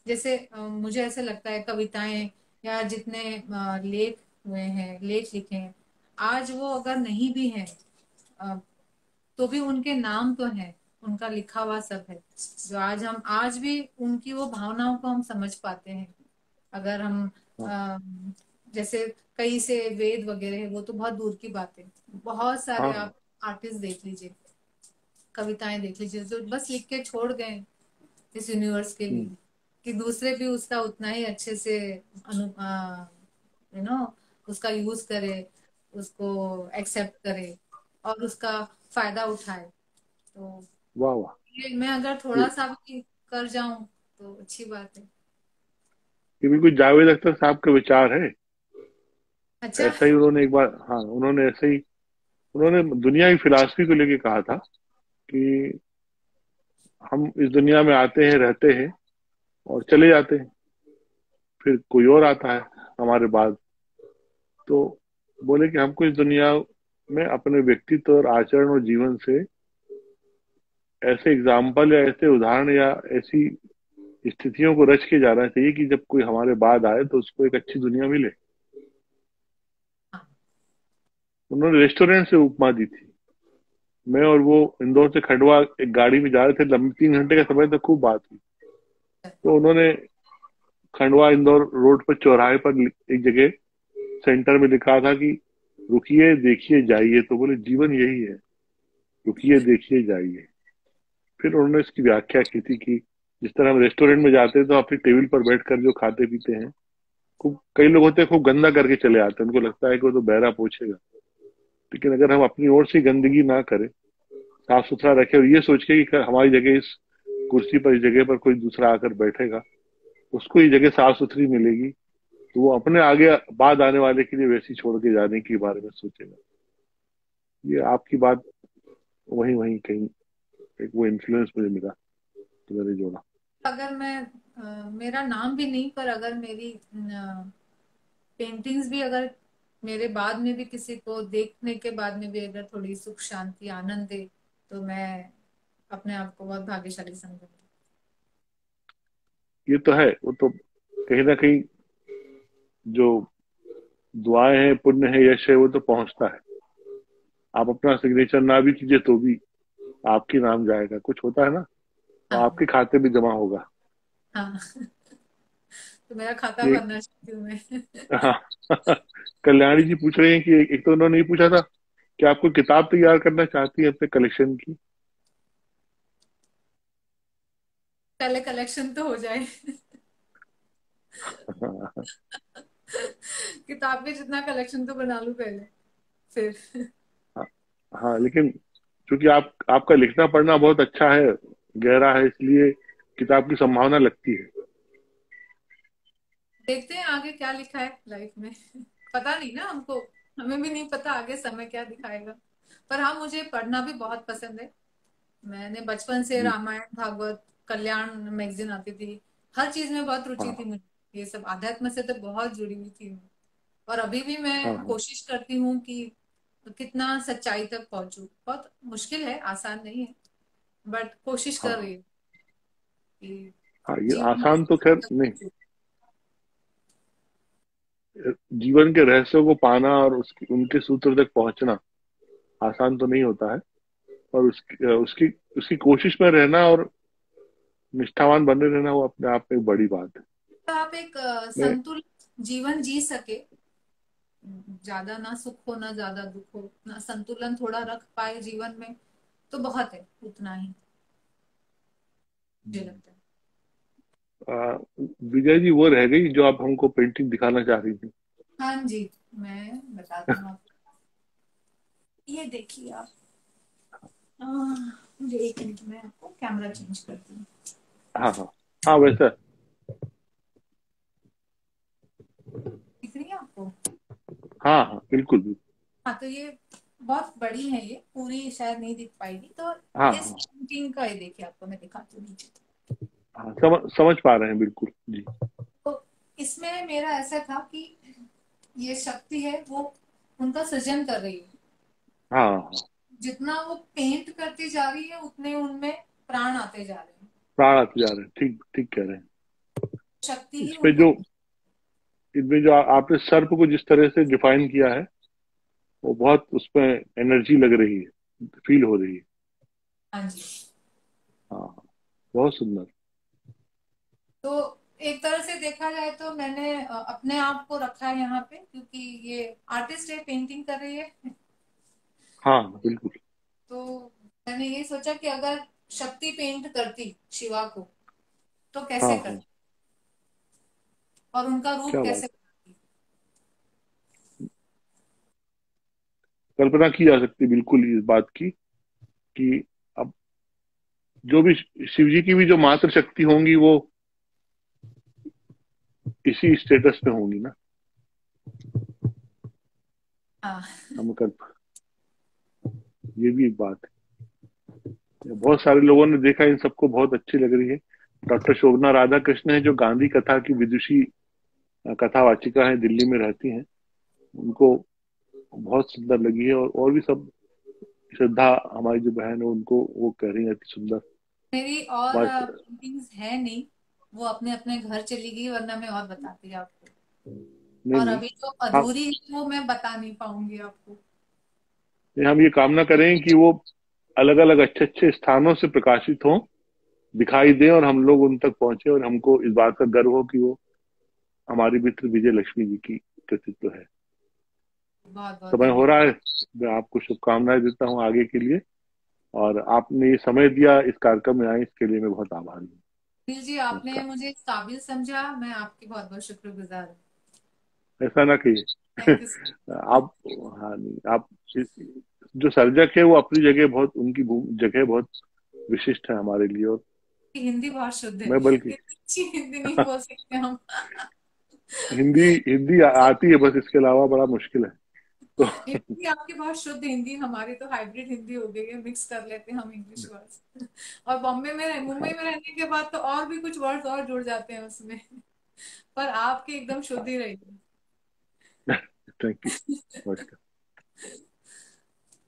जैसे मुझे ऐसे लगता है कविताएं या जितने लेख हुए हैं, लेख लिखे हैं, आज वो अगर नहीं भी हैं, अ, तो भी उनके नाम तो हैं, उनका लिखा हुआ सब है। जो आज भी उनकी वो भावनाओं को हम समझ पाते हैं। अगर हम हाँ। अ, जैसे कई से वेद वगैरह है, वो तो बहुत दूर की बात है। बहुत सारे हाँ। आप आर्टिस्ट देख लीजिए, कविताएं देख लीजिए, जो बस लिख के छोड़ गए इस यूनिवर्स के हम्म। लिए, कि दूसरे भी उसका उतना ही अच्छे से अनु यू नो उसका यूज करे, उसको एक्सेप्ट करे, और उसका फायदा उठाए। तो वाह वाह। ये मैं अगर ये थोड़ा सा भी कर जाऊं तो अच्छी बात है। ये बिल्कुल जावेद अख्तर साहब का विचार है। अच्छा। ऐसा ही उन्होंने एक बार, हाँ उन्होंने ऐसे ही उन्होंने दुनिया की फिलॉसफी को लेके कहा था कि हम इस दुनिया में आते हैं रहते हैं और चले जाते हैं, फिर कोई और आता है हमारे बाद। तो बोले कि हमको इस दुनिया में अपने व्यक्तित्व और आचरण और जीवन से ऐसे एग्जाम्पल या ऐसे उदाहरण या ऐसी स्थितियों को रच के जाना चाहिए कि जब कोई हमारे बाद आए तो उसको एक अच्छी दुनिया मिले। हाँ। उन्होंने रेस्टोरेंट से उपमा दी थी। मैं और वो इंदौर से खंडवा एक गाड़ी में जा रहे थे, लंबी 3 घंटे का समय था, खूब बात हुई। तो उन्होंने खंडवा इंदौर रोड पर चौराहे पर एक जगह सेंटर में लिखा था कि रुकिए देखिए जाइए। तो बोले जीवन यही है, रुकिए देखिए जाइए। फिर उन्होंने इसकी व्याख्या की थी कि जिस तरह हम रेस्टोरेंट में जाते हैं तो अपनी टेबल पर बैठकर जो खाते पीते हैं, खूब कई लोग होते हैं खूब गंदा करके चले आते हैं, उनको लगता है कि वो तो बहरा पूछेगा। लेकिन अगर हम अपनी ओर से गंदगी ना करें, साफ सुथरा रखें और ये सोच के कि हमारी जगह इस कुर्सी पर, इस जगह पर कोई दूसरा आकर बैठेगा, उसको ये जगह साफ सुथरी मिलेगी, तो वो अपने आगे बाद आने वाले के लिए वैसी छोड़ के जाने के बारे में सोचेगा। ये आपकी बात वहीं वहीं कहीं एक वो इन्फ्लुएंस मुझे मिला, तो मैंने जोड़ा। अगर मैं मेरा नाम भी नहीं, पर अगर मेरी पेंटिंग्स भी अगर मेरे बाद में भी किसी को देखने के बाद में भी अगर थोड़ी सुख शांति आनंद दे, तो मैं अपने आप को बहुत भाग्यशाली समझूंगी। ये तो है, वो तो कहीं ना कहीं जो दुआएं हैं, पुण्य है, यश है, वो तो पहुंचता है। आप अपना सिग्नेचर ना भी कीजिए तो भी आपके नाम जाएगा, कुछ होता है ना, तो हाँ। आपके खाते में जमा होगा। हाँ। तो मेरा खाता ये भरना चाहती हूँ मैं। हाँ। कल्याणी जी पूछ रहे हैं कि एक तो उन्होंने ये पूछा था कि आपको किताब तैयार करना चाहती है अपने कलेक्शन की। पहले कलेक्शन तो हो जाए। हाँ, किताब के जितना कलेक्शन तो बना लूं पहले, फिर। हाँ, हाँ, लेकिन क्योंकि आपका लिखना पढ़ना बहुत अच्छा है, गहरा है, इसलिए किताब की संभावना लगती है। देखते हैं आगे क्या लिखा है लाइफ में। पता नहीं ना हमको, हमें भी नहीं पता आगे समय क्या दिखाएगा। पर हाँ, मुझे पढ़ना भी बहुत पसंद है। मैंने बचपन से जी। रामायण, भागवत, कल्याण मैगजीन आती थी, हर चीज में बहुत रुचि थी हाँ, मुझे। ये सब आध्यात्म से तो बहुत जुड़ी हुई थी मैं। और अभी भी हाँ, मैं हाँ, कोशिश करती हूँ कि कितना सच्चाई तक पहुंचूं। बहुत मुश्किल है, आसान नहीं है, बट कोशिश कर हाँ, रही हूँ कि हाँ, ये जीवन में आसान तो सच्चाई खैर तक नहीं। पहुंचूं। जीवन के रहस्यों को पाना और उनके सूत्र तक पहुंचना आसान तो नहीं होता है। और उसकी उसकी कोशिश में रहना और निष्ठावान बने रहना, वो अपने आप में एक बड़ी बात है। तो आप एक मैं संतुलित जीवन जी सके, ज्यादा ना सुख हो ना ज्यादा दुख हो, ना संतुलन थोड़ा रख पाए जीवन में, तो बहुत है, उतना ही मुझे लगता है। आ, विजय जी, वो रह गई जो आप हमको पेंटिंग दिखाना चाह रही थी। हाँ जी, मैं बताती हूँ आपको। ये देखिए आप। मुझे एक मिनट में आपको कैमरा चेंज करती हूँ। हाँ, हाँ, हाँ, वैसा। दिख रही है आपको? हाँ, हाँ, बिल्कुल बिल्कुल। हाँ, तो ये बहुत बड़ी है, ये पूरी शायद नहीं दिख पाएगी, तो हाँ, इस हाँ, पेंटिंग का ये देखिए, आपको मैं दिखाती हूँ नीचे। हाँ, समझ पा रहे हैं बिल्कुल जी। तो इसमें मेरा ऐसा था कि ये शक्ति है वो उनका सृजन कर रही है। हाँ, हाँ, जितना वो पेंट करती जा रही है, उतने उनमें प्राण आते जा रहे हैं। प्राण आते जा रहे हैं, ठीक ठीक कह रहे हैं। शक्ति ही इसमें उनको। जो इनमें जो आपने सर्प को जिस तरह से डिफाइन किया है, वो बहुत उसमें एनर्जी लग रही है, फील हो रही है। हाँ जी। हाँ, हाँ, बहुत सुंदर। तो एक तरह से देखा जाए तो मैंने अपने आप को रखा है यहाँ पे, क्योंकि ये आर्टिस्ट है, पेंटिंग कर रही है। हाँ, बिल्कुल। तो मैंने ये सोचा कि अगर शक्ति पेंट करती शिवा को, तो हाँ, कैसे हाँ, करती और उनका रूप क्या बात। कैसे बनाती। कल्पना की जा सकती है बिल्कुल इस बात की कि अब जो भी शिव जी की भी जो मात्र शक्ति होंगी, वो इसी स्टेटस में होंगी ना। हाँ। हम कल्प ये भी एक बात है। बहुत सारे लोगों ने देखा, इन सबको बहुत अच्छी लग रही है। डॉक्टर शोभना राधा कृष्ण है, जो गांधी कथा की विदुषी कथावाचिका है, दिल्ली में रहती हैं। उनको बहुत सुंदर लगी है, और भी सब। श्रद्धा हमारी जो बहन है, उनको वो कह रही है अति सुंदर। मेरी और बस। पेंटिंग्स है नहीं, वो अपने अपने घर चली गई, वरना मैं और बताती आपको। नहीं, और नहीं। अभी जो हम अधूरी है वो मैं बता नहीं पाऊंगी आपको। हम ये कामना करें कि वो अलग अलग अच्छे अच्छे स्थानों से प्रकाशित हों, दिखाई दें, और हम लोग उन तक पहुंचे, और हमको इस बात का गर्व हो कि वो हमारी मित्र विजय लक्ष्मी जी की कृतित्व है। बहुत बहुत समय हो धन्यवाद। रहा है। मैं आपको शुभकामनाएं देता हूँ आगे के लिए। और आपने ये समय दिया इस कार्यक्रम में आए, इसके लिए मैं बहुत आभारी हूँ। सुनील जी, आपने नमस्कार। मुझे इस काबिल समझा, मैं आपकी बहुत बहुत शुक्रगुजार हूँ। ऐसा ना कहिए। Thank you. आप, हाँ, नहीं, आप जो सर्जक है, वो अपनी जगह बहुत, उनकी जगह बहुत विशिष्ट है हमारे लिए। और हिंदी बहुत शुद्ध है, मैं बल्कि इतनी अच्छी हिंदी नहीं बोल सकते हम। हिंदी हिंदी आती है, बस इसके अलावा बड़ा मुश्किल है। तो हिंदी आपकी बहुत शुद्ध हिंदी, हमारी तो हाइब्रिड हिंदी हो गई है, मिक्स कर लेते हैं हम इंग्लिश वर्ड्स। और मुंबई में रहने के बाद तो और भी कुछ वर्ड्स और जुड़ जाते हैं उसमें। पर आपकी एकदम शुद्ध ही रहेगी। Thank you. नमस्कार।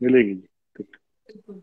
मिलेगी जी। बिल्कुल।